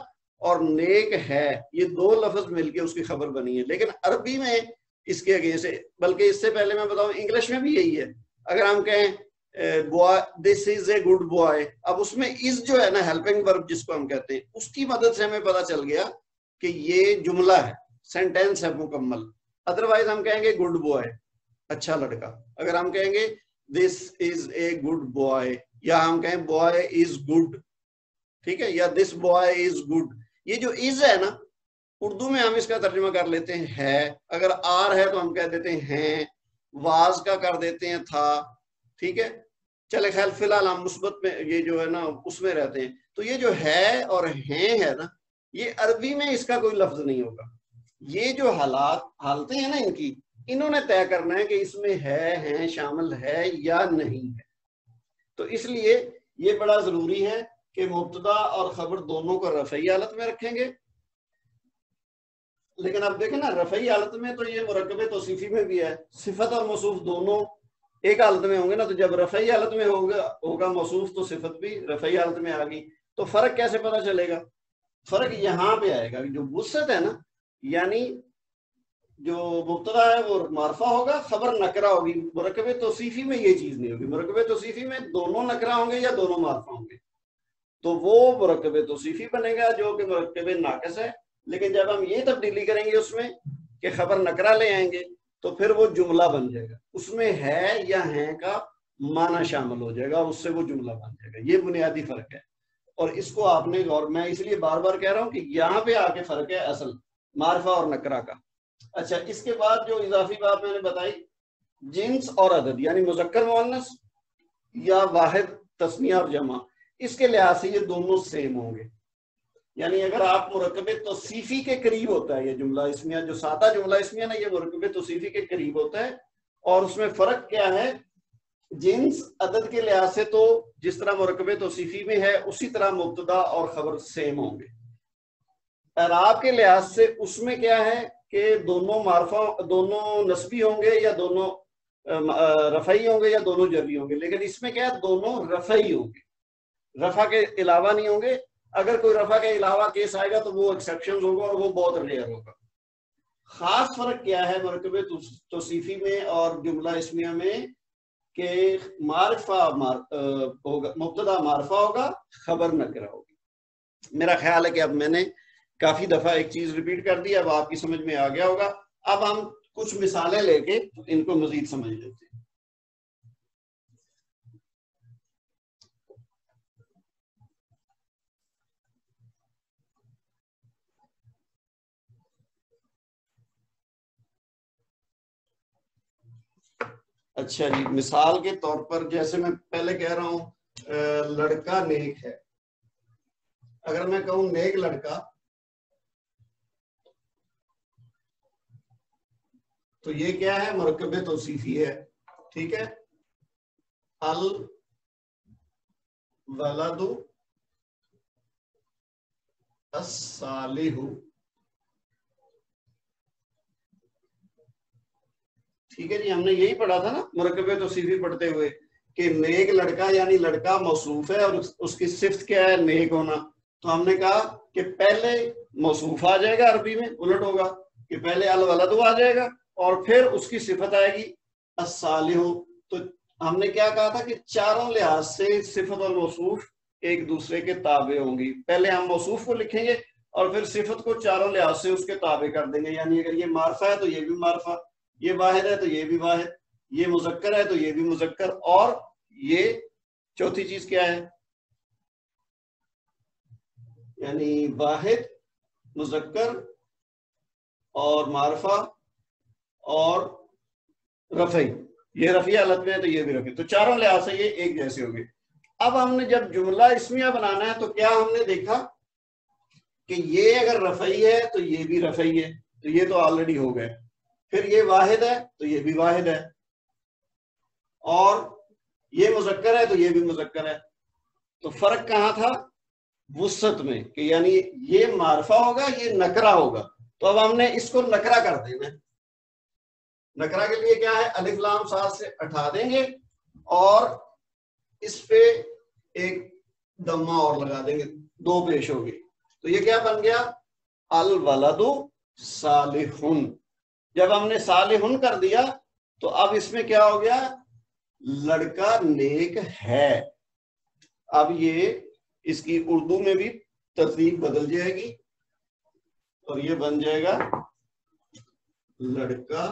اور نیک ہے یہ دو لفظ مل کے اس کی خبر بنی ہے. لیکن عربی میں اس کے اگینسٹ سے, بلکہ اس سے پہلے میں بتاؤں انگلش میں بھی یہی ہے. اگر ہم کہیں دس از اے گڈ بوائے, اب اس میں از جو ہے نا ہیلپنگ ورب جس کو ہم کہتے ہیں, اس کی مدد سے ہمیں پتا چل گیا کہ یہ جملہ ہے, سینٹینس ہے مکمل. ادروائز ہم کہیں گے گڈ بوائے, اچھا لڑکا. اگر ہم کہیں گے دس از اے گڈ بوائے, یا ہم کہیں بوائے از گڈ, ٹھیک ہے, یا دس بوائے از گڈ. یہ جو از ہے نا اردو میں ہم اس کا ترجمہ کر لیتے ہیں ہے. اگر آر ہے تو ہم کہہ دیتے ہیں ہیں, واز کا کر دیتے ہیں تھا, ٹھیک ہے. چلے خیر فی الحال ہم مثبت میں یہ جو ہے نا اس میں رہتے ہیں. تو یہ جو ہے اور ہیں ہے نا, یہ عربی میں اس کا کوئی لفظ نہیں ہوگا. یہ جو حالتیں ہیں نا ان کی, انہوں نے طے کرنا ہے کہ اس میں ہے ہیں شامل ہے یا نہیں ہے. تو اس لیے یہ بڑا ضروری ہے کہ مبتدا اور خبر دونوں کو رفعی حالت میں رکھیں گے. لیکن اب دیکھیں نا رفعی حالت میں تو یہ مرکب توصیفی میں بھی ہے, صفت اور موصوف دونوں ایک حالت میں ہوں گے نا. تو جب رفعی حالت میں ہوگا موصوف تو صفت بھی رفعی حالت میں آ گئی. تو فرق کیسے پتا چلے گا؟ فرق یہاں پہ آئے گا. جو وسعت ہے نا, یعنی جو مبتدا ہے وہ معرفہ ہوگا, خبر نکرہ ہوگی. مرکب توصیفی میں یہ چیز نہیں ہوگی. مرکب توصیفی میں دونوں نکرہ ہوں گے یا دونوں معرفہ ہوں گے, تو وہ مرکب توصیفی بنے گا جو کہ مرکب ناقص ہے. لیکن جب ہم یہ تبدیلی کریں گے اس میں کہ خبر نکرہ لے آئیں گے تو پھر وہ جملہ بن جائے گا. اس میں ہے یا ہیں کا معنی شامل ہو جائے گا, اس سے وہ جملہ بن جائے گا. یہ بنیادی فرق ہے, اور اس کو آپ نے غور, میں اس لیے بار بار کہہ رہا ہوں کہ یہاں پہ آ کے فرق ہے اصل معرفہ اور نکرہ کا. اچھا, اس کے بعد جو اضافی بات میں نے بتائی, جنس اور عدد, یعنی مذکر مؤنث یا واحد تثنیہ اور جمع, اس کے لحاظ سے یہ دونوں سیم ہوں گے. یعنی اگر آپ مرکب توصیفی کے قریب ہوتا ہے یہ جملہ اسمیہ, جو سادہ جملہ اسمیہ نا, یہ مرکب توصیفی کے قریب ہوتا ہے. اور اس میں فرق کیا ہے؟ جنس عدد کے لحاظ سے تو جس طرح مرکب توصیفی میں ہے اسی طرح مبتدا اور خبر سیم ہوں گے. اعراب کے لحاظ سے اس میں کیا ہے کہ دونوں معرفہ, دونوں نسبی ہوں گے یا دونوں رفعی ہوں گے یا دونوں جری ہوں گے. لیکن اس میں کیا ہے, دونوں رفعی ہوں گے, رفع کے علاوہ نہیں ہوں گے. اگر کوئی رفع کے علاوہ کیس آئے گا تو وہ ایکسیپشن ہوگا اور وہ بہت ریئر ہوگا. خاص فرق کیا ہے مرکب توصیفی میں اور جملہ اسمیہ میں, کہ معرفہ ہوگا, مبتدا معرفہ ہوگا, خبر نکرہ ہوگی. میرا خیال ہے کہ اب میں نے کافی دفعہ ایک چیز ریپیٹ کر دی, اب آپ کی سمجھ میں آ گیا ہوگا. اب ہم کچھ مثالیں لے کے ان کو مزید سمجھ لیتے ہیں. اچھا جی, مثال کے طور پر جیسے میں پہلے کہہ رہا ہوں لڑکا نیک ہے. اگر میں کہوں نیک لڑکا تو یہ کیا ہے, مرکب توصیفی ہے, ٹھیک ہے. الولد الصالح, ٹھیک ہے جی. ہم نے یہی پڑھا تھا نا مرکب توصیفی پڑھتے ہوئے کہ نیک لڑکا یعنی لڑکا موصوف ہے اور اس کی صفت کیا ہے, نیک ہونا. تو ہم نے کہا کہ پہلے موصوف آ جائے گا, عربی میں الٹ ہوگا کہ پہلے الولد آ جائے گا اور پھر اس کی صفت آئے گی الصالح. تو ہم نے کیا کہا تھا کہ چاروں لحاظ سے صفت اور موصوف ایک دوسرے کے تابع ہوں گی. پہلے ہم موصوف کو لکھیں گے اور پھر صفت کو چاروں لحاظ سے اس کے تابع کر دیں گے. یعنی اگر یہ معرفہ ہے تو یہ بھی معرفہ, یہ واحد ہے تو یہ بھی واحد, یہ مذکر ہے تو یہ بھی مذکر, اور یہ چوتھی چیز کیا ہے, یعنی واحد، مذکر اور معرفہ اور رفعی، یہ رفعی حالت میں ہے تو یہ بھی رفعی، تو چاروں لحاظ سے یہ ایک جیسے ہو گئے۔ اب ہم نے جب جملہ اسمیہ بنانا ہے تو کیا ہم نے دیکھا کہ یہ اگر رفعی ہے تو یہ بھی رفعی ہے، تو یہ تو آلریڈی ہو گئے، پھر یہ واحد ہے تو یہ بھی واحد ہے، اور یہ مذکر ہے تو یہ بھی مذکر ہے۔ تو فرق کہاں تھا؟ وسعت میں، کہ یعنی یہ معرفہ ہوگا یہ نکرہ ہوگا، تو اب ہم نے اس کو نکرہ کر دینا ہے۔ نکرہ کے لیے کیا ہے؟ الف لام صاد سے ہٹا دیں گے اور اس پہ ایک دمہ اور لگا دیں گے، دو پیش ہوگی، تو یہ کیا بن گیا؟ الولد صالح۔ جب ہم نے صالح کر دیا تو اب اس میں کیا ہو گیا؟ لڑکا نیک ہے۔ اب یہ اس کی اردو میں بھی ترتیب بدل جائے گی اور یہ بن جائے گا لڑکا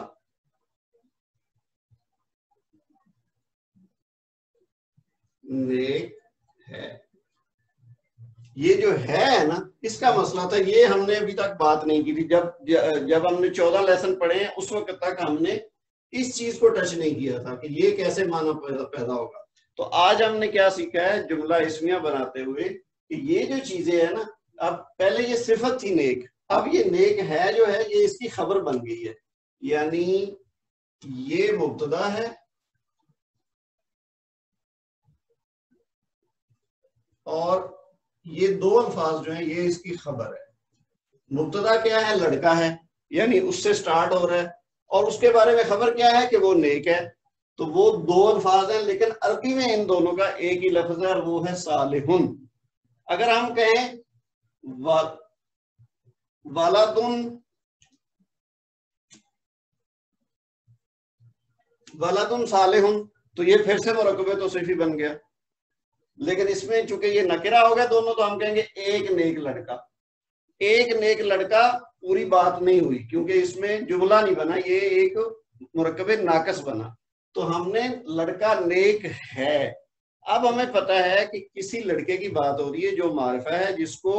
نیک ہے۔ یہ جو ہے نا، اس کا مسئلہ تھا، یہ ہم نے ابھی تک بات نہیں کی تھی۔ جب ہم نے 14 لیسن پڑھے ہیں اس وقت تک ہم نے اس چیز کو ٹچ نہیں کیا تھا کہ یہ کیسے معنی پیدا ہوگا۔ تو آج ہم نے کیا سیکھا ہے جملہ اسمیہ بناتے ہوئے کہ یہ جو چیزیں ہیں نا، اب پہلے یہ صفت تھی نیک، اب یہ نیک ہے جو ہے یہ اس کی خبر بن گئی ہے، یعنی یہ مبتدا ہے اور یہ دو الفاظ جو ہیں یہ اس کی خبر ہے۔ مبتدا کیا ہے؟ لڑکا ہے، یعنی اس سے سٹارٹ ہو رہا ہے، اور اس کے بارے میں خبر کیا ہے کہ وہ نیک ہے۔ تو وہ دو الفاظ ہیں لیکن عربی میں ان دونوں کا ایک ہی لفظ ہے اور وہ ہے صالح۔ اگر ہم کہیں ولد صالح تو یہ پھر سے مرکب توصیفی بن گیا، لیکن اس میں چونکہ یہ نکرہ ہو گیا دونوں تو ہم کہیں گے ایک نیک لڑکا۔ ایک نیک لڑکا پوری بات نہیں ہوئی کیونکہ اس میں جملہ نہیں بنا، یہ ایک مرکب ناقص بنا، تو ہم نے لڑکا نیک ہے۔ اب ہمیں پتہ ہے کہ کسی لڑکے کی بات ہو رہی ہے جو معرفہ ہے، جس کو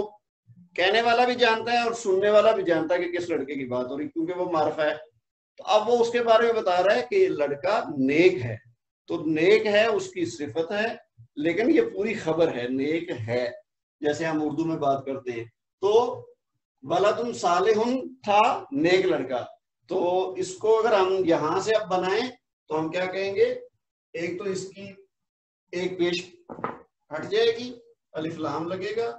کہنے والا بھی جانتا ہے اور سننے والا بھی جانتا ہے کہ کس لڑکے کی بات ہو رہی ہے کیونکہ وہ معرفہ ہے۔ تو اب وہ اس کے بارے میں بتا رہا ہے کہ لڑکا نیک ہے، تو نیک ہے اس کی صفت ہے لیکن یہ پوری خبر ہے، نیک ہے، جیسے ہم اردو میں بات کرتے ہیں۔ تو ولد صالح تھا نیک لڑکا، تو اس کو اگر ہم یہاں سے اب بنائیں تو ہم کیا کہیں گے؟ ایک تو اس کی ایک پیش ہٹ جائے گی، الف لام لگے گا،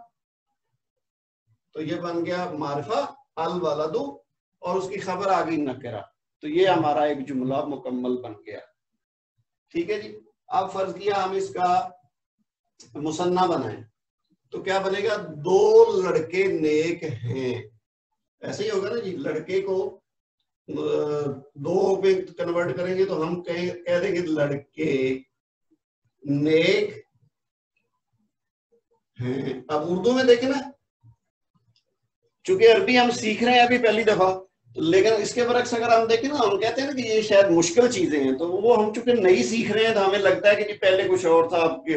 تو یہ بن گیا معرفہ الولد اور اس کی خبر آ گئی نکرہ، تو یہ ہمارا ایک جملہ مکمل بن گیا۔ ٹھیک ہے جی۔ اب فرض کیا ہم اس کا مثنیٰ بنائیں تو کیا بنے گا؟ دو لڑکے نیک ہیں، ایسے ہی ہوگا نا جی۔ لڑکے کو دو پہ کنورٹ کریں گے تو ہم کہہ دیں گے لڑکے نیک ہیں۔ اب اردو میں دیکھیں نا، چونکہ عربی ہم سیکھ رہے ہیں ابھی پہلی دفعہ، لیکن اس کے برعکس اگر ہم دیکھیں نا، ہم کہتے ہیں نا کہ یہ شاید مشکل چیزیں ہیں، تو وہ ہم چونکہ نہیں سیکھ رہے ہیں تو ہمیں لگتا ہے کہ پہلے کچھ اور تھا، اب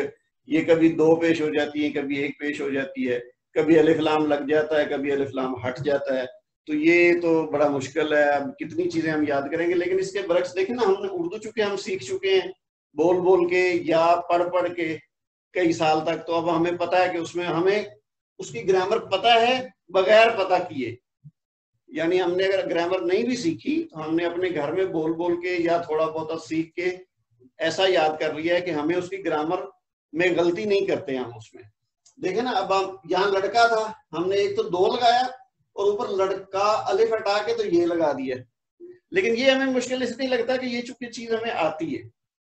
یہ کبھی دو پیش ہو جاتی ہے، کبھی ایک پیش ہو جاتی ہے، کبھی الف لام لگ جاتا ہے، کبھی الف لام ہٹ جاتا ہے، تو یہ تو بڑا مشکل ہے، اب کتنی چیزیں ہم یاد کریں گے۔ لیکن اس کے برعکس دیکھیں نا، ہم نے اردو چونکہ ہم سیکھ چکے ہیں بول بول کے یا پڑھ پڑھ کے کئی سال تک، تو اب ہمیں پتہ ہے کہ اس میں ہمیں اس کی گرامر پتہ ہے بغیر پتہ کیے، یعنی ہم نے اگر گرامر نہیں بھی سیکھی تو ہم نے اپنے گھر میں بول بول کے یا تھوڑا بہت سیکھ کے ایسا یاد کر لیا ہے کہ ہمیں اس کی گرامر میں غلطی نہیں کرتے ہم اس میں۔ دیکھیں نا، اب ہم یہاں لڑکا تھا، ہم نے ایک تو دو لگایا اور اوپر لڑکا الف ہٹا کے تو یہ لگا دیا، لیکن یہ ہمیں مشکل اس لیے لگتا ہے کہ یہ چونکہ چیز ہمیں آتی ہے۔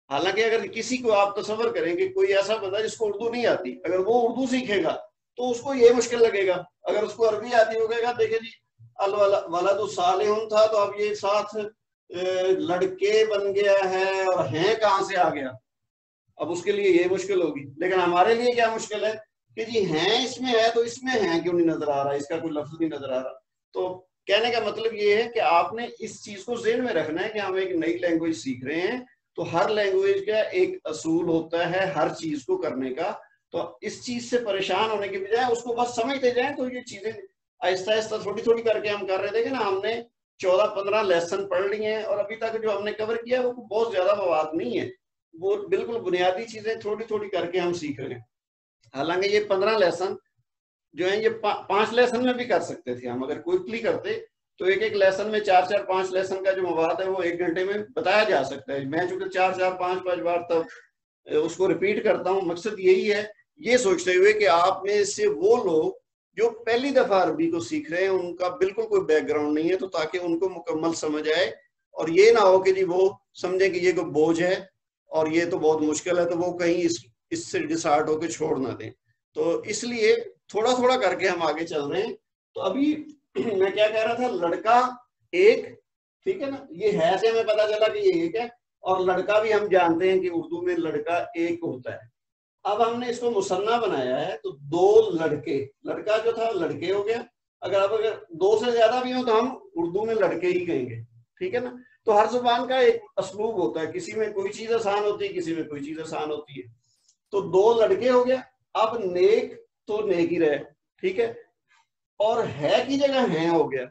حالانکہ اگر کسی کو آپ تصور کریں کہ کوئی ایسا بندہ جس کو اردو نہیں آتی، اگر وہ اردو سیکھے گا تو اس کو یہ مشکل لگے گا، اگر اس کو عربی آتی ہوگا، دیکھیں جی الولد صالح تھا تو اب یہ ساتھ لڑکے بن گیا ہے اور ہیں کہاں سے آ گیا، اب اس کے لیے یہ مشکل ہوگی۔ لیکن ہمارے لیے کیا مشکل ہے کہ جی ہیں اس میں ہے تو اس میں ہیں کیوں نہیں نظر آ رہا، اس کا کوئی لفظ نہیں نظر آ رہا۔ تو کہنے کا مطلب یہ ہے کہ آپ نے اس چیز کو ذہن میں رکھنا ہے کہ ہم ایک نئی لینگویج سیکھ رہے ہیں، تو ہر لینگویج کا ایک اصول ہوتا ہے ہر چیز کو کرنے کا، تو اس چیز سے پریشان ہونے کی بجائے اس کو بس سمجھتے جائیں تو یہ چیزیں آہستہ آہستہ تھوڑی تھوڑی کر کے ہم کر رہے تھے کہ نا. ہم نے 14-15 لیسن پڑھ لیے ہیں اور ابھی تک جو ہم نے کور کیا وہ بہت زیادہ مواد نہیں ہے, وہ بالکل بنیادی چیزیں تھوڑی تھوڑی کر کے ہم سیکھ رہے ہیں. حالانکہ یہ 15 لیسن جو ہیں یہ 5 لیسن میں بھی کر سکتے تھے ہم, اگر کوئکلی کرتے تو ایک ایک لیسن میں 4-4-5 لیسن کا جو مواد ہے وہ 1 گھنٹے میں بتایا جا سکتا ہے. میں چونکہ 4-4-5 بار تب اس کو ریپیٹ کرتا ہوں, مقصد یہی ہے یہ سوچتے ہوئے کہ آپ میں سے وہ لوگ جو پہلی دفعہ عربی کو سیکھ رہے ہیں ان کا بالکل کوئی بیک گراؤنڈ نہیں ہے, تو تاکہ ان کو مکمل سمجھ آئے اور یہ نہ ہو کہ جی وہ سمجھیں کہ یہ کوئی بوجھ ہے اور یہ تو بہت مشکل ہے تو وہ کہیں اس سے ڈسہارٹ ہو کے چھوڑ نہ دیں. تو اس لیے تھوڑا تھوڑا کر کے ہم آگے چل رہے ہیں. تو ابھی میں کیا کہہ رہا تھا, لڑکا ایک, ٹھیک ہے نا, یہ ہے سے ہمیں پتا چلا کہ یہ ایک ہے, اور لڑکا بھی ہم جانتے ہیں کہ اردو میں لڑکا ایک ہوتا ہے. اب ہم نے اس کو مثنیٰ بنایا ہے تو 2 لڑکے, لڑکا جو تھا لڑکے ہو گیا, اگر 2 سے زیادہ بھی ہوں تو ہم اردو میں لڑکے ہی کہیں گے, ٹھیک ہے نا. تو ہر زبان کا ایک اسلوب ہوتا ہے, کسی میں کوئی چیز آسان ہوتی ہے, کسی میں کوئی چیز آسان ہوتی ہے. تو 2 لڑکے ہو گیا. اب نیک تو نیک ہی رہے, ٹھیک ہے, اور ہے کی جگہ ہیں ہو گیا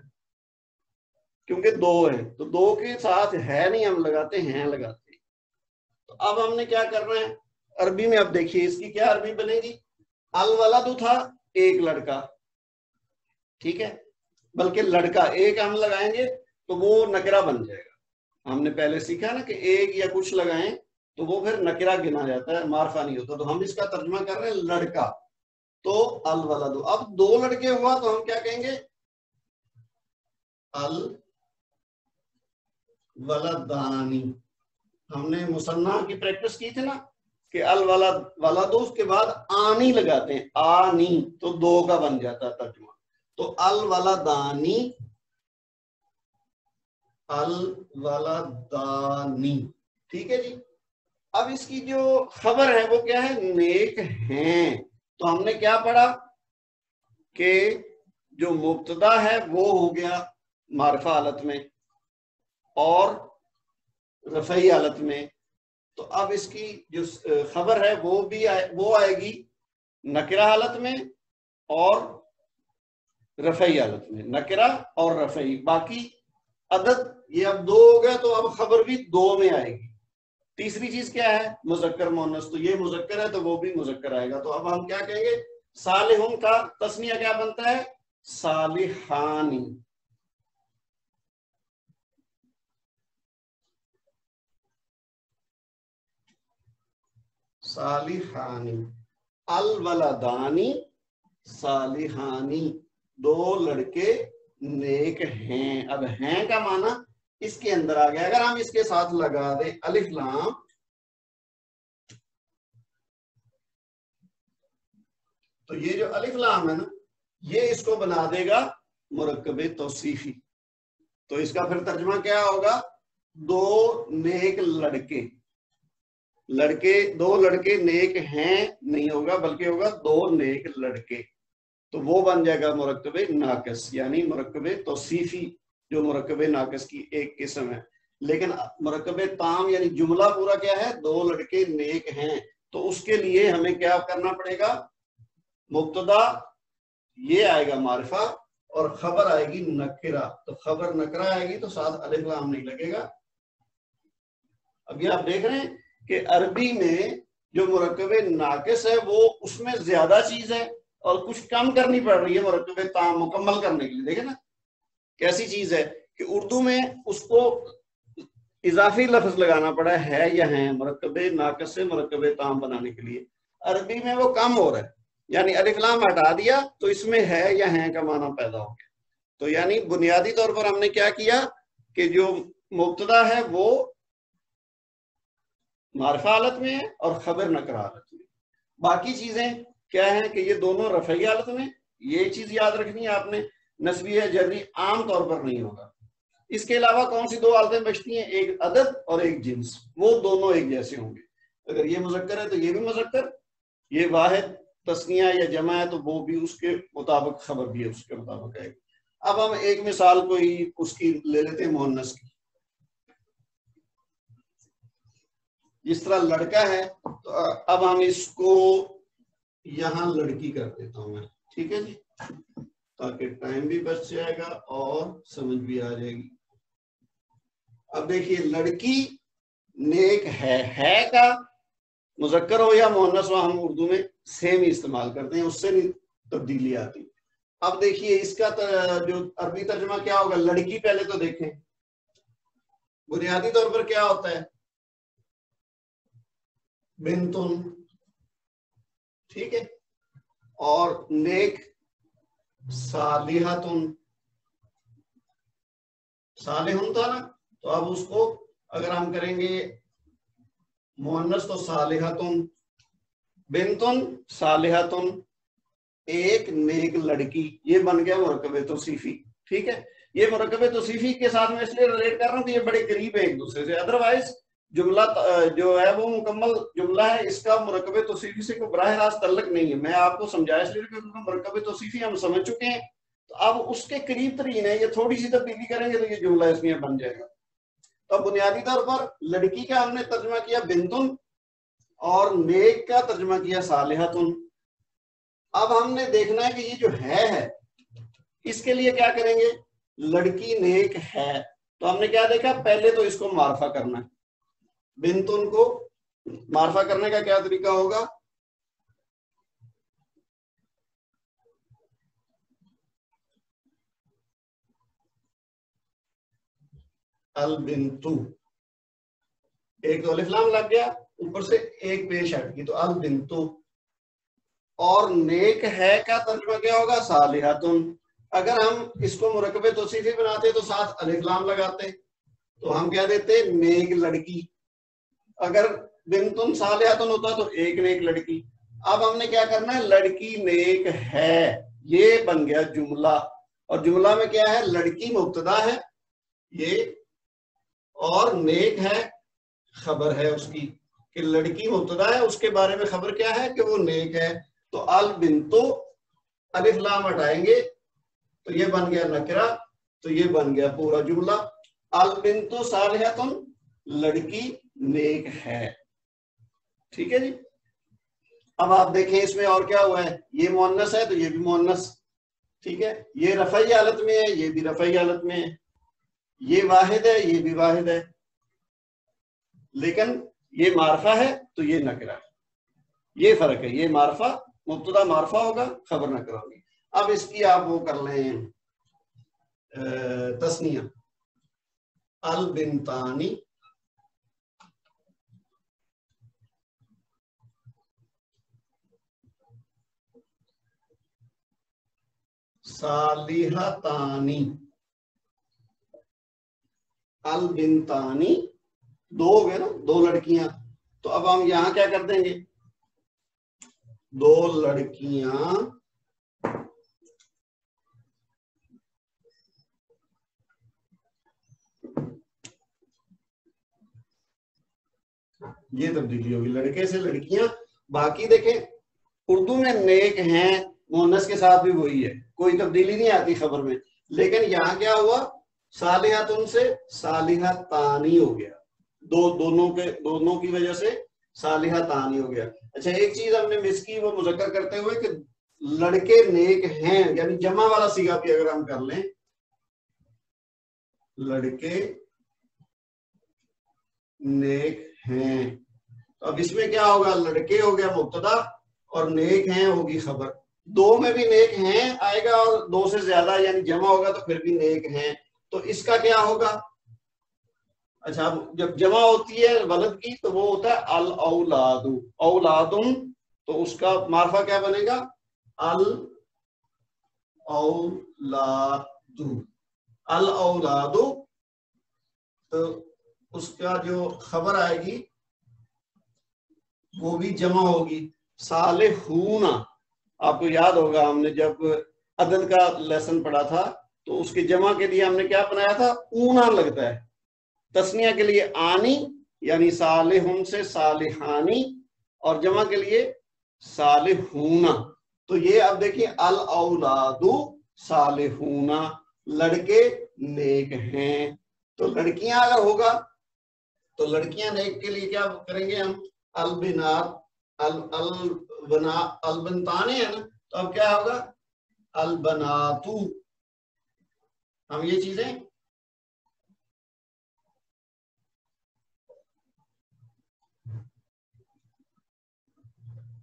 کیونکہ 2 ہیں, تو 2 کے ساتھ ہے نہیں ہم لگاتے, ہیں لگاتے. تو اب ہم نے کیا کرنا ہے عربی میں, اب دیکھیے اس کی کیا عربی بنے گی. الولد تھا ایک لڑکا, ٹھیک ہے, بلکہ لڑکا ایک ہم لگائیں گے تو وہ نکرہ بن جائے گا. ہم نے پہلے سیکھا نا کہ ایک یا کچھ لگائیں تو وہ پھر نکرہ گنا جاتا ہے, معرفہ نہیں ہوتا. تو ہم اس کا ترجمہ کر رہے ہیں لڑکا, تو الولد. اب 2 لڑکے ہوا تو ہم کیا کہیں گے, الولدانی. ہم نے مثنیٰ کی پریکٹس کی تھی نا کہ الولد ولد اس کے بعد آنی لگاتے ہیں, آنی, تو 2 کا بن جاتا ہے ترجمہ. تو الولدانی, الولدانی, ٹھیک ہے جی. اب اس کی جو خبر ہے وہ کیا ہے, نیک ہیں. تو ہم نے کیا پڑھا کہ جو مبتدا ہے وہ ہو گیا معرفہ حالت میں اور رفعی حالت میں. تو اب اس کی جو خبر ہے وہ آئے گی نکرہ حالت میں اور رفعی حالت میں, نکرہ اور رفعی. باقی عدد یہ اب 2 ہو گیا تو اب خبر بھی 2 میں آئے گی. تیسری چیز کیا ہے, مذکر مؤنث, تو یہ مذکر ہے تو وہ بھی مذکر آئے گا. تو اب ہم کیا کہیں گے, صالحون کا تسنیہ کیا بنتا ہے, صالحانی. صالحانی. الولدانی صالحانی, 2 لڑکے نیک ہیں. اب ہیں کا معنی اس کے اندر آ گیا. اگر ہم اس کے ساتھ لگا دیں الف لام, تو یہ جو الف لام ہے نا یہ اس کو بنا دے گا مرکب توصیفی. تو اس کا پھر ترجمہ کیا ہوگا, 2 نیک لڑکے. 2 لڑکے نیک ہیں نہیں ہوگا بلکہ ہوگا 2 نیک لڑکے. تو وہ بن جائے گا مرکب ناقص, یعنی مرکب توصیفی جو مرکب ناقص کی ایک قسم ہے. لیکن مرکب تام یعنی جملہ پورا کیا ہے, 2 لڑکے نیک ہیں. تو اس کے لیے ہمیں کیا کرنا پڑے گا, مبتدا یہ آئے گا معرفہ اور خبر آئے گی نکرہ. تو خبر نکرہ آئے گی تو ساتھ الف لام نہیں لگے گا. ابھی آپ دیکھ رہے ہیں کہ عربی میں جو مرکب ناقص ہے وہ اس میں زیادہ چیز ہے اور کچھ کم کرنی پڑ رہی ہے مرکب تام مکمل کرنے کے لیے. دیکھیں نا کیسی چیز ہے کہ اردو میں اس کو اضافی لفظ لگانا پڑا ہے یا ہیں مرکب ناقص سے مرکب تام بنانے کے لیے. عربی میں وہ کم ہو رہا ہے, یعنی الف لام ہٹا دیا تو اس میں ہے یا ہیں کا معنی پیدا ہو گیا. تو یعنی بنیادی طور پر ہم نے کیا کیا کہ جو مبتدا ہے وہ معرفہ حالت میں ہے اور خبر نکرہ حالت میں. باقی چیزیں کیا ہیں کہ یہ دونوں رفعی حالت میں. یہ چیز یاد رکھنی ہے آپ نے, نسبی یا جری عام طور پر نہیں ہوگا. اس کے علاوہ کون سی 2 حالتیں بچتی ہیں, ایک عدد اور ایک جنس, وہ دونوں ایک جیسے ہوں گے. اگر یہ مذکر ہے تو یہ بھی مذکر, یہ واحد تسنیہ یا جمع ہے تو وہ بھی اس کے مطابق, خبر بھی ہے اس کے مطابق آئے گی. اب ہم ایک مثال کوئی اس کی لے لیتے ہیں مؤنث کی. جس طرح لڑکا ہے تو اب ہم اس کو یہاں لڑکی کر دیتا ہوں میں، ٹھیک ہے جی، تاکہ ٹائم بھی بچ جائے گا اور سمجھ بھی آ جائے گی۔ اب دیکھیے لڑکی نیک ہے کا مذکر ہو یا مؤنث ہو ہم اردو میں سیم ہی استعمال کرتے ہیں، اس سے نہیں تبدیلی آتی۔ اب دیکھیے اس کا جو عربی ترجمہ کیا ہوگا، لڑکی پہلے تو دیکھیں بنیادی طور پر کیا ہوتا ہے، بنتن، ٹھیک ہے، اور نیک صالحتن، صالحن تھا نا، تو اب اس کو اگر ہم کریں گے مؤنث تو صالحتن، بنتن صالحتن، ایک نیک لڑکی، یہ بن گیا مرکب توصیفی، ٹھیک ہے۔ یہ مرکب توصیفی کے ساتھ میں اس لیے ریلیٹ کر رہا ہوں کہ یہ بڑے قریب ہے ایک دوسرے سے، ادروائز جملہ جو ہے وہ مکمل جملہ ہے، اس کا مرکب توصیفی سے کوئی براہ راست تعلق نہیں ہے۔ میں آپ کو سمجھایا اس لیے کہ مرکب توصیفی ہم سمجھ چکے ہیں، تو اب اس کے قریب ترین ہے، یہ تھوڑی سی تبدیلی کریں گے تو یہ جملہ اس میں بن جائے گا۔ تو بنیادی طور پر لڑکی کا ہم نے ترجمہ کیا بنتن اور نیک کا ترجمہ کیا صالحتن۔ اب ہم نے دیکھنا ہے کہ یہ جو ہے اس کے لیے کیا کریں گے، لڑکی نیک ہے، تو ہم نے کیا دیکھا، پہلے تو اس کو معرفہ کرنا ہے، بنتن کو معرفہ کرنے کا کیا طریقہ ہوگا، البنتو، ایک تو الف لام لگ گیا، اوپر سے ایک پیش ہٹ گئی، تو البنتو، اور نیک ہے کا ترجمہ کیا ہوگا، صالحتن۔ اگر ہم اس کو مرکب توصیفی بناتے تو ساتھ الف لام لگاتے، تو ہم کیا دیتے، نیک لڑکی۔ اگر بنتن صالحتن ہوتا تو ایک نیک لڑکی۔ اب ہم نے کیا کرنا ہے، لڑکی نیک ہے، یہ بن گیا جملہ، اور جملہ میں کیا ہے، لڑکی مبتدا ہے یہ، اور نیک ہے خبر ہے اس کی، کہ لڑکی مبتدا ہے، اس کے بارے میں خبر کیا ہے کہ وہ نیک ہے۔ تو البنتو الف لام ہٹائیں گے تو یہ بن گیا نکرہ، تو یہ بن گیا پورا جملہ، البنتو صالحتن، لڑکی نیک ہے، ٹھیک ہے جی۔ اب آپ دیکھیں اس میں اور کیا ہوا ہے، یہ مؤنث ہے تو یہ بھی مؤنث، ٹھیک ہے، یہ رفعی حالت میں ہے، یہ بھی رفعی حالت میں ہے، یہ واحد ہے، یہ بھی واحد ہے، لیکن یہ معرفہ ہے تو یہ نکرہ ہے، یہ فرق ہے، یہ معرفہ مبتدا معرفہ ہوگا، خبر نکرہ ہوگی۔ اب اس کی آپ وہ کر لیں تسنیہ، البنتانی صالحتانی، البنتانی دو ہو گئے نا، دو لڑکیاں، تو اب ہم یہاں کیا کر دیں گے، دو لڑکیاں یہ تبدیلی ہوگی، لڑکے سے لڑکیاں۔ باقی دیکھیں اردو میں نیک ہیں مؤنث کے ساتھ بھی وہی ہے، کوئی تبدیلی نہیں آتی خبر میں، لیکن یہاں کیا ہوا، صالحتن سے صالحتانی ہو گیا، دونوں کی وجہ سے صالحتانی ہو گیا۔ اچھا ایک چیز ہم نے مس کی، وہ مذکر کرتے ہوئے، کہ لڑکے نیک ہیں، یعنی جمع والا صیغہ بھی اگر ہم کر لیں، لڑکے نیک ہیں، تو اب اس میں کیا ہوگا، لڑکے ہو گیا مبتدا اور نیک ہیں ہوگی خبر، دو میں بھی نیک ہیں آئے گا، اور دو سے زیادہ یعنی جمع ہوگا تو پھر بھی نیک ہیں، تو اس کا کیا ہوگا، اچھا جب جمع ہوتی ہے ولد کی تو وہ ہوتا ہے الاولاد، اولادن، تو اس کا معرفہ کیا بنے گا، الاولاد، الاولاد، تو اس کا جو خبر آئے گی وہ بھی جمع ہوگی، صالحون، آپ کو یاد ہوگا ہم نے جب عدد کا لیسن پڑھا تھا تو اس کی جمع کے لیے ہم نے کیا بنایا تھا، اونا لگتا ہے، تسنیہ کے لیے آنی یعنی صالحون سے صالحانی، اور جمع کے لیے صالحون، تو یہ اب دیکھیں الاولاد صالحون، لڑکے نیک ہیں، تو لڑکیاں اگر ہوگا تو لڑکیاں نیک کے لیے کیا کریں گے ہم، البنات البنتانے ہے نا، تو اب کیا ہوگا البناتو. ہم یہ چیزیں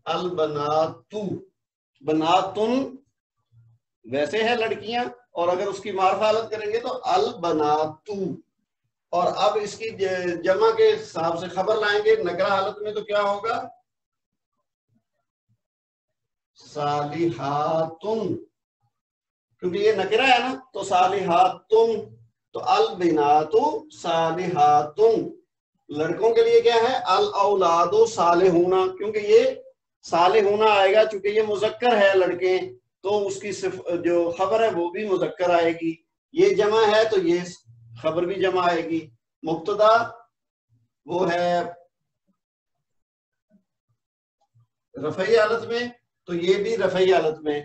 البناتو، بناتن ویسے ہے لڑکیاں، اور اگر اس کی معرفہ حالت کریں گے تو البناتو. اور اب اس کی جمع کے حساب سے خبر لائیں گے نکرہ حالت میں، تو کیا ہوگا صالحاتن، کیونکہ یہ نکرہ ہے نا، تو صالحاتن. تو البناتو صالحاتن، لڑکوں کے لیے کیا ہے الاولاد صالحون، کیونکہ یہ صالحون آئے گا، چونکہ یہ مذکر ہے لڑکے، تو اس کی جو خبر ہے وہ بھی مذکر آئے گی. یہ جمع ہے تو یہ خبر بھی جمع آئے گی. مبتدا وہ ہے رفعی حالت میں، تو یہ بھی رفعی حالت میں.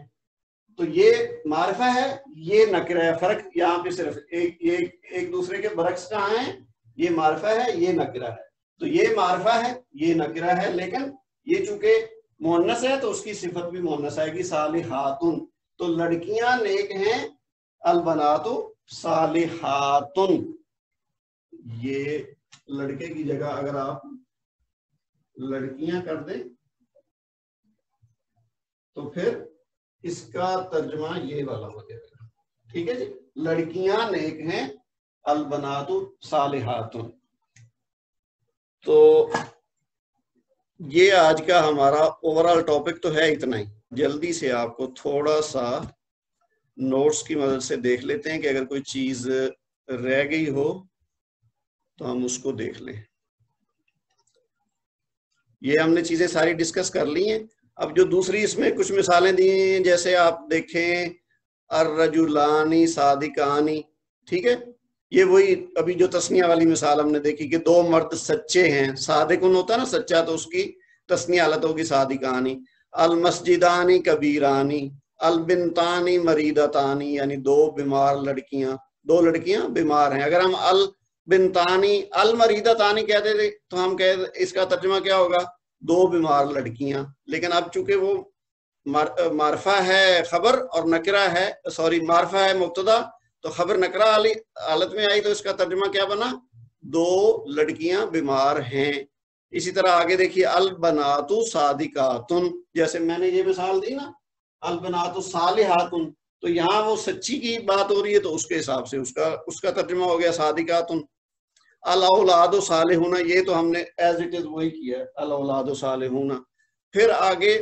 تو یہ معرفہ ہے، یہ نکرہ ہے. فرق یہاں پہ صرف ایک دوسرے کے برعکس کہاں ہیں، یہ معرفہ ہے یہ نکرہ ہے. تو یہ معرفہ ہے یہ نکرہ ہے، لیکن یہ چونکہ مؤنث ہے تو اس کی صفت بھی مؤنث آئے گی صالحاتن. تو لڑکیاں نیک ہیں، البنات صالحاتن. یہ لڑکے کی جگہ اگر آپ لڑکیاں کر دیں تو پھر اس کا ترجمہ یہ والا ہو جائے گا. ٹھیک ہے جی، لڑکیاں نیک ہیں البنات صالحاتن. تو یہ آج کا ہمارا اوورال ٹاپک تو ہے اتنا ہی. جلدی سے آپ کو تھوڑا سا نوٹس کی مدد سے دیکھ لیتے ہیں کہ اگر کوئی چیز رہ گئی ہو تو ہم اس کو دیکھ لیں. یہ ہم نے چیزیں ساری ڈسکس کر لی ہیں. اب جو دوسری اس میں کچھ مثالیں دی ہیں، جیسے آپ دیکھیں الرجلانی صادقانی، ٹھیک ہے، یہ وہی ابھی جو تسنیہ والی مثال ہم نے دیکھی کہ دو مرد سچے ہیں. صادقن ہوتا نا سچا، تو اس کی تسنیہ حالت ہوگی صادقانی. المسجدانی کبیرانی، البنتانی مریدتانی، یعنی دو بیمار لڑکیاں، دو لڑکیاں بیمار ہیں. اگر ہم البنتانی المریدتانی کہتے تھے تو ہم اس کا ترجمہ کیا ہوگا دو بیمار لڑکیاں. لیکن اب چونکہ وہ معرفہ ہے خبر اور نکرہ ہے، معرفہ ہے مبتدا، تو خبر نکرہ حالت میں آئی تو اس کا ترجمہ کیا بنا دو لڑکیاں بیمار ہیں. اسی طرح آگے دیکھیے البنات صادقاتن، جیسے میں نے یہ مثال دی نا البنات صالحاتن، تو یہاں وہ سچی کی بات ہو رہی ہے تو اس کے حساب سے اس کا ترجمہ ہو گیا صادقاتن. الاولاد صالحون، یہ تو ہم نے ایز اٹ از وہی کیا ہے الاولاد صالحون. پھر آگے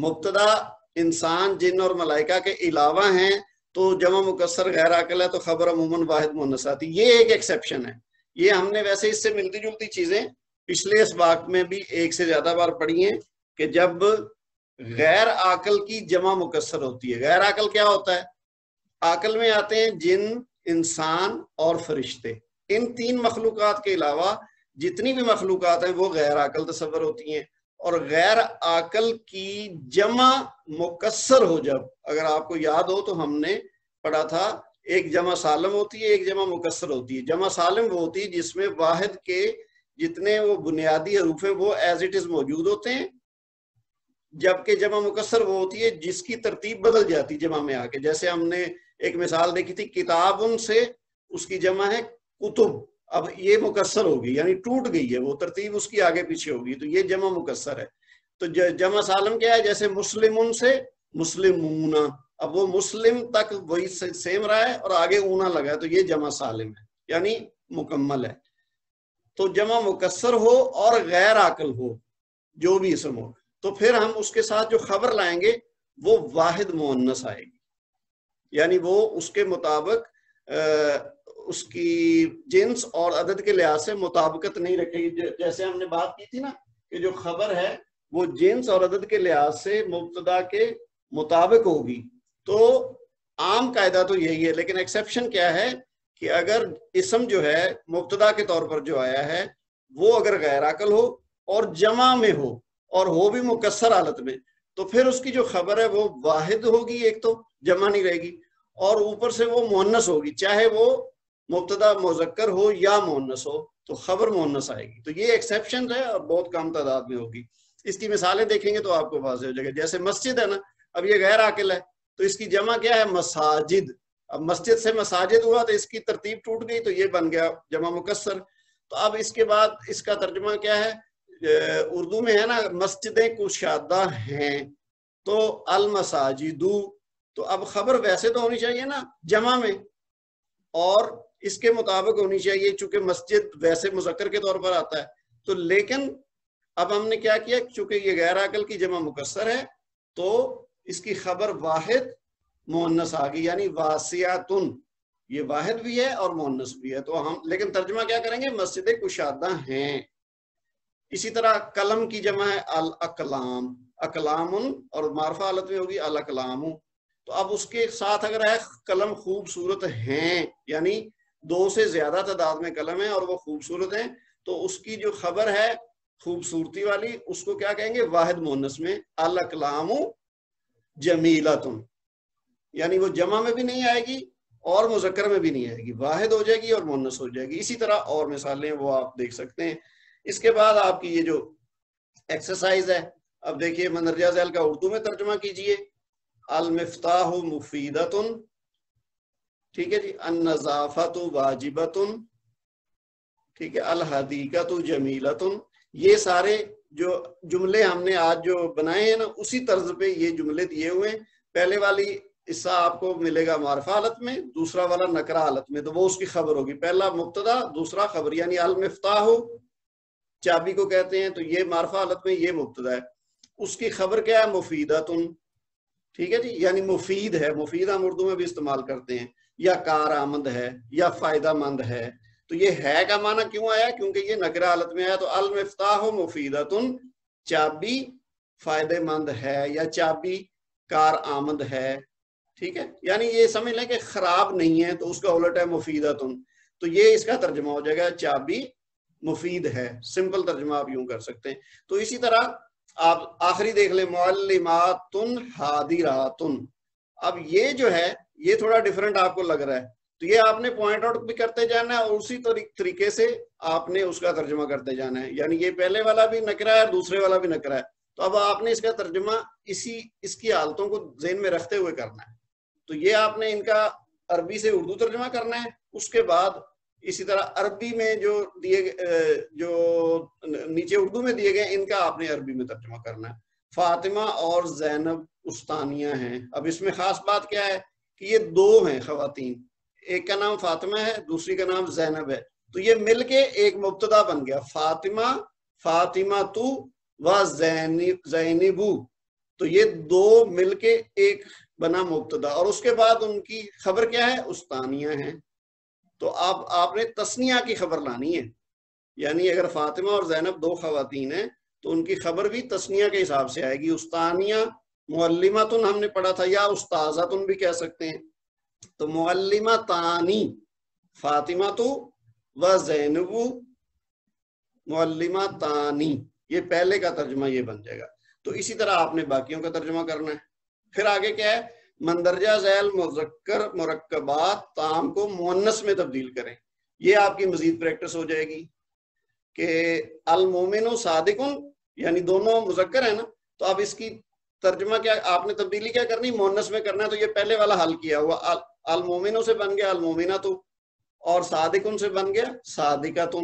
مبتدا انسان جن اور ملائکہ کے علاوہ ہیں تو جمع مکسر غیر عاقل ہے تو خبر عموماً واحد مؤنث آتی. یہ ایک ایکسیپشن ہے. یہ ہم نے ویسے اس سے ملتی جلتی چیزیں پچھلے اسباق میں بھی ایک سے زیادہ بار پڑھی ہیں کہ جب غیر عاقل کی جمع مکسر ہوتی ہے. غیر عاقل کیا ہوتا ہے؟ عاقل میں آتے ہیں جن، انسان اور فرشتے. ان تین مخلوقات کے علاوہ جتنی بھی مخلوقات ہیں وہ غیر عاقل تصور ہوتی ہیں. اور غیر عاقل کی جمع مکسر ہو جب، اگر آپ کو یاد ہو تو ہم نے پڑھا تھا ایک جمع سالم ہوتی ہے ایک جمع مکسر ہوتی ہے. جمع سالم وہ ہوتی ہے جس میں واحد کے جتنے وہ بنیادی حروف ہیں وہ ایز اٹ از موجود ہوتے ہیں، جبکہ جمع مکسر وہ ہوتی ہے جس کی ترتیب بدل جاتی جمع میں آ کے. جیسے ہم نے ایک مثال دیکھی تھی کتابن سے، اس کی جمع ہے کتب، اب یہ مکسر ہوگی یعنی ٹوٹ گئی ہے، وہ ترتیب اس کی آگے پیچھے ہوگی، تو یہ جمع مکسر ہے. تو جمع سالم کیا ہے؟ جیسے مسلمن سے مسلمون، اب وہ مسلم تک وہی سیم رہا ہے اور آگے اونا لگا ہے، تو یہ جمع سالم ہے یعنی مکمل ہے. تو جمع مکسر ہو اور غیر عاقل ہو جو بھی اسم ہو، تو پھر ہم اس کے ساتھ جو خبر لائیں گے وہ واحد مؤنث آئے گی، یعنی وہ اس کے مطابق اس کی جنس اور عدد کے لحاظ سے مطابقت نہیں رکھے گی. جیسے ہم نے بات کی تھی نا کہ جو خبر ہے وہ جنس اور عدد کے لحاظ سے مبتدا کے مطابق ہوگی. تو عام قاعدہ تو یہی ہے، لیکن ایکسیپشن کیا ہے کہ اگر اسم جو ہے مبتدا کے طور پر جو آیا ہے وہ اگر غیر عاقل ہو اور جمع میں ہو اور بھی مکسر حالت میں، تو پھر اس کی جو خبر ہے وہ واحد ہوگی، ایک تو جمع نہیں رہے گی، اور اوپر سے وہ مؤنث ہوگی، چاہے وہ مبتدا مذکر ہو یا مؤنث ہو تو خبر مؤنث آئے گی. تو یہ ایکسیپشن ہے اور بہت کم تعداد میں ہوگی. اس کی مثالیں دیکھیں گے تو آپ کو واضح ہو جائے گا. جیسے مسجد ہے نا, اب یہ غیر عاقل ہے تو اس کی جمع کیا ہے؟ مساجد. اب مسجد سے مساجد ہوا تو اس کی ترتیب ٹوٹ گئی تو یہ بن گیا جمع مکسر. تو اب اس کے بعد اس کا ترجمہ کیا ہے؟ اردو میں ہے نا مسجدیں کشادہ ہیں تو المساجدو, تو اب خبر ویسے تو ہونی چاہیے نا جمع میں, اور اس کے مطابق ہونی چاہیے چونکہ مسجد ویسے مذکر کے طور پر آتا ہے. تو لیکن اب ہم نے کیا کیا, چونکہ یہ غیر عاقل کی جمع مکسر ہے تو اس کی خبر واحد مؤنث آ گئی, یعنی واسعتن, یہ واحد بھی ہے اور مؤنث بھی ہے. تو ہم لیکن ترجمہ کیا کریں گے؟ مسجدیں کشادہ ہیں. اسی طرح قلم کی جمع ہے الاقلام, اقلام, اور معرفہ حالت میں ہوگی الاقلام. تو اب اس کے ساتھ اگر ہے قلم خوبصورت ہیں, یعنی 2 سے زیادہ تعداد میں قلم ہیں اور وہ خوبصورت ہیں, تو اس کی جو خبر ہے خوبصورتی والی اس کو کیا کہیں گے؟ واحد مؤنث میں الاقلام جمیلتن, یعنی وہ جمع میں بھی نہیں آئے گی اور مذکر میں بھی نہیں آئے گی, واحد ہو جائے گی اور مؤنث ہو جائے گی. اسی طرح اور مثالیں وہ آپ دیکھ سکتے ہیں. اس کے بعد آپ کی یہ جو ایکسرسائز ہے, اب دیکھیے مندرجہ ذیل کا اردو میں ترجمہ کیجئے. المفتاح مفیدتن, ٹھیک ہے جی, النظافت واجبتن, ٹھیک ہے, الحدیقۃ جمیلتن. یہ سارے جو جملے ہم نے آج جو بنائے ہیں نا اسی طرز پہ یہ جملے دیے ہوئے ہیں. پہلے والی حصہ آپ کو ملے گا معرفہ حالت میں, دوسرا والا نکرہ حالت میں, تو وہ اس کی خبر ہوگی. پہلا مبتدا, دوسرا خبر, یعنی المفتاح چابی کو کہتے ہیں, تو یہ معرفہ حالت میں یہ مبتدا ہے. اس کی خبر کیا ہے؟ مفیدتن, ٹھیک ہے جی, یعنی مفید ہے. مفید ہم اردو میں بھی استعمال کرتے ہیں, یا کارآمد ہے یا فائدہ مند ہے. تو یہ ہے کا معنی کیوں آیا؟ کیونکہ یہ نکرہ حالت میں آیا. تو المفتاح مفیدتن, چابی فائدہ مند ہے یا چابی کارآمد ہے, ٹھیک ہے, یعنی یہ سمجھ لیں کہ خراب نہیں ہے تو اس کا الٹ ہے مفیدتن. تو یہ اس کا ترجمہ ہو جائے گا چابی مفید ہے. سمپل ترجمہ آپ یوں کر سکتے ہیں. تو اسی طرح آپ آخری دیکھ لیں, معلماتن حاضراتن. اب یہ جو ہے یہ تھوڑا ڈیفرنٹ آپ کو لگ رہا ہے, تو یہ آپ نے پوائنٹ آؤٹ بھی کرتے جانا ہے اور اسی طریقے سے آپ نے اس کا ترجمہ کرتے جانا ہے. یعنی یہ پہلے والا بھی نکرہ ہے اور دوسرے والا بھی نکرہ ہے, تو اب آپ نے اس کا ترجمہ اس کی حالتوں کو ذہن میں رکھتے ہوئے کرنا ہے. تو یہ آپ نے ان کا عربی سے اردو ترجمہ کرنا ہے. اس کے بعد اسی طرح عربی میں جو نیچے اردو میں دیے گئے ان کا آپ نے عربی میں ترجمہ کرنا ہے. فاطمہ اور زینب استانیہ ہیں. اب اس میں خاص بات کیا ہے کہ یہ 2 ہیں خواتین, ایک کا نام فاطمہ ہے, دوسری کا نام زینب ہے. تو یہ مل کے ایک مبتدا بن گیا, فاطمہ, فاطمہ تو و زینبو. تو یہ 2 مل کے ایک بنا مبتدا, اور اس کے بعد ان کی خبر کیا ہے؟ استانیہ ہیں. تو آپ نے تسنیہ کی خبر لانی ہے, یعنی اگر فاطمہ اور زینب 2 خواتین ہیں تو ان کی خبر بھی تسنیہ کے حساب سے آئے گی. استانیہ معلمتن ہم نے پڑھا تھا, یا استاذتن بھی کہہ سکتے ہیں. تو معلمتانی فاطمہ تو و زینب معلمتانی, یہ پہلے کا ترجمہ یہ بن جائے گا. تو اسی طرح آپ نے باقیوں کا ترجمہ کرنا ہے. پھر آگے کیا ہے؟ مندرجہ ذیل مذکر مرکبات تام کو مؤنث میں تبدیل کریں. یہ آپ کی مزید پریکٹس ہو جائے گی کہ المومن صادقن, یعنی دونوں مذکر ہیں نا, تو اب اس کی ترجمہ کیا آپ نے تبدیلی کیا کرنی؟ مؤنث میں کرنا ہے. تو یہ پہلے والا حل کیا ہوا, المومنوں سے بن گیا المومنۃ, اور صادقن سے بن گیا صادقۃ,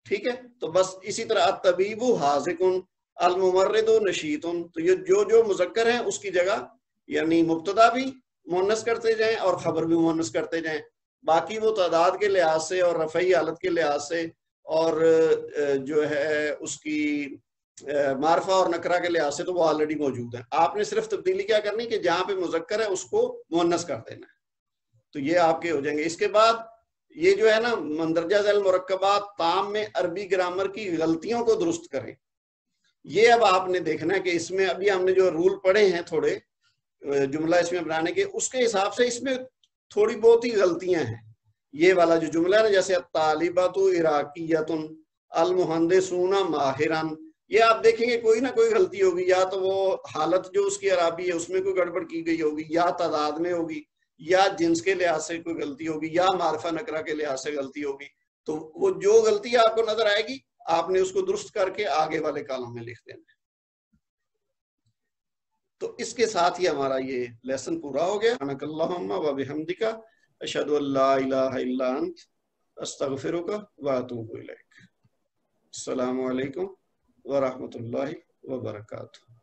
ٹھیک ہے. تو بس اسی طرح الطبیب حاذقن, الممرض نشیطن. تو یہ جو مذکر ہیں اس کی جگہ یعنی مبتدا بھی مؤنث کرتے جائیں اور خبر بھی مؤنث کرتے جائیں. باقی وہ تعداد کے لحاظ سے اور رفعی حالت کے لحاظ سے اور جو ہے اس کی معرفہ اور نکرہ کے لحاظ سے تو وہ آلریڈی موجود ہیں. آپ نے صرف تبدیلی کیا کرنی کہ جہاں پہ مذکر ہے اس کو مؤنث کر دینا ہے. تو یہ آپ کے ہو جائیں گے. اس کے بعد یہ جو ہے نا مندرجہ ذیل مرکبات تام میں عربی گرامر کی غلطیوں کو درست کریں. یہ اب آپ نے دیکھنا ہے کہ اس میں ابھی ہم نے جو رول پڑھے ہیں تھوڑے جملہ اس میں بنانے کے, اس کے حساب سے اس میں تھوڑی بہت ہی غلطیاں ہیں. یہ والا جو جملہ ہے نا, جیسے طالبات عراقیۃ المہندسون ماہران, یہ آپ دیکھیں گے کوئی نہ کوئی غلطی ہوگی. یا تو وہ حالت جو اس کی عرابی ہے اس میں کوئی گڑبڑ کی گئی ہوگی, یا تعداد میں ہوگی, یا جنس کے لحاظ سے کوئی غلطی ہوگی, یا معرفہ نکرہ کے لحاظ سے غلطی ہوگی. تو وہ جو غلطی آپ کو نظر آئے گی آپ نے اس کو درست کر کے آگے والے کالم میں لکھ دینا ہے. تو اس کے ساتھ ہی ہمارا یہ لیسن پورا ہو گیا. سبحانک اللہم و بحمدک اشہد ان لا الہ الا انت استغفرک و اتوب الیک. السلام علیکم ورحمۃ اللہ وبرکاتہ.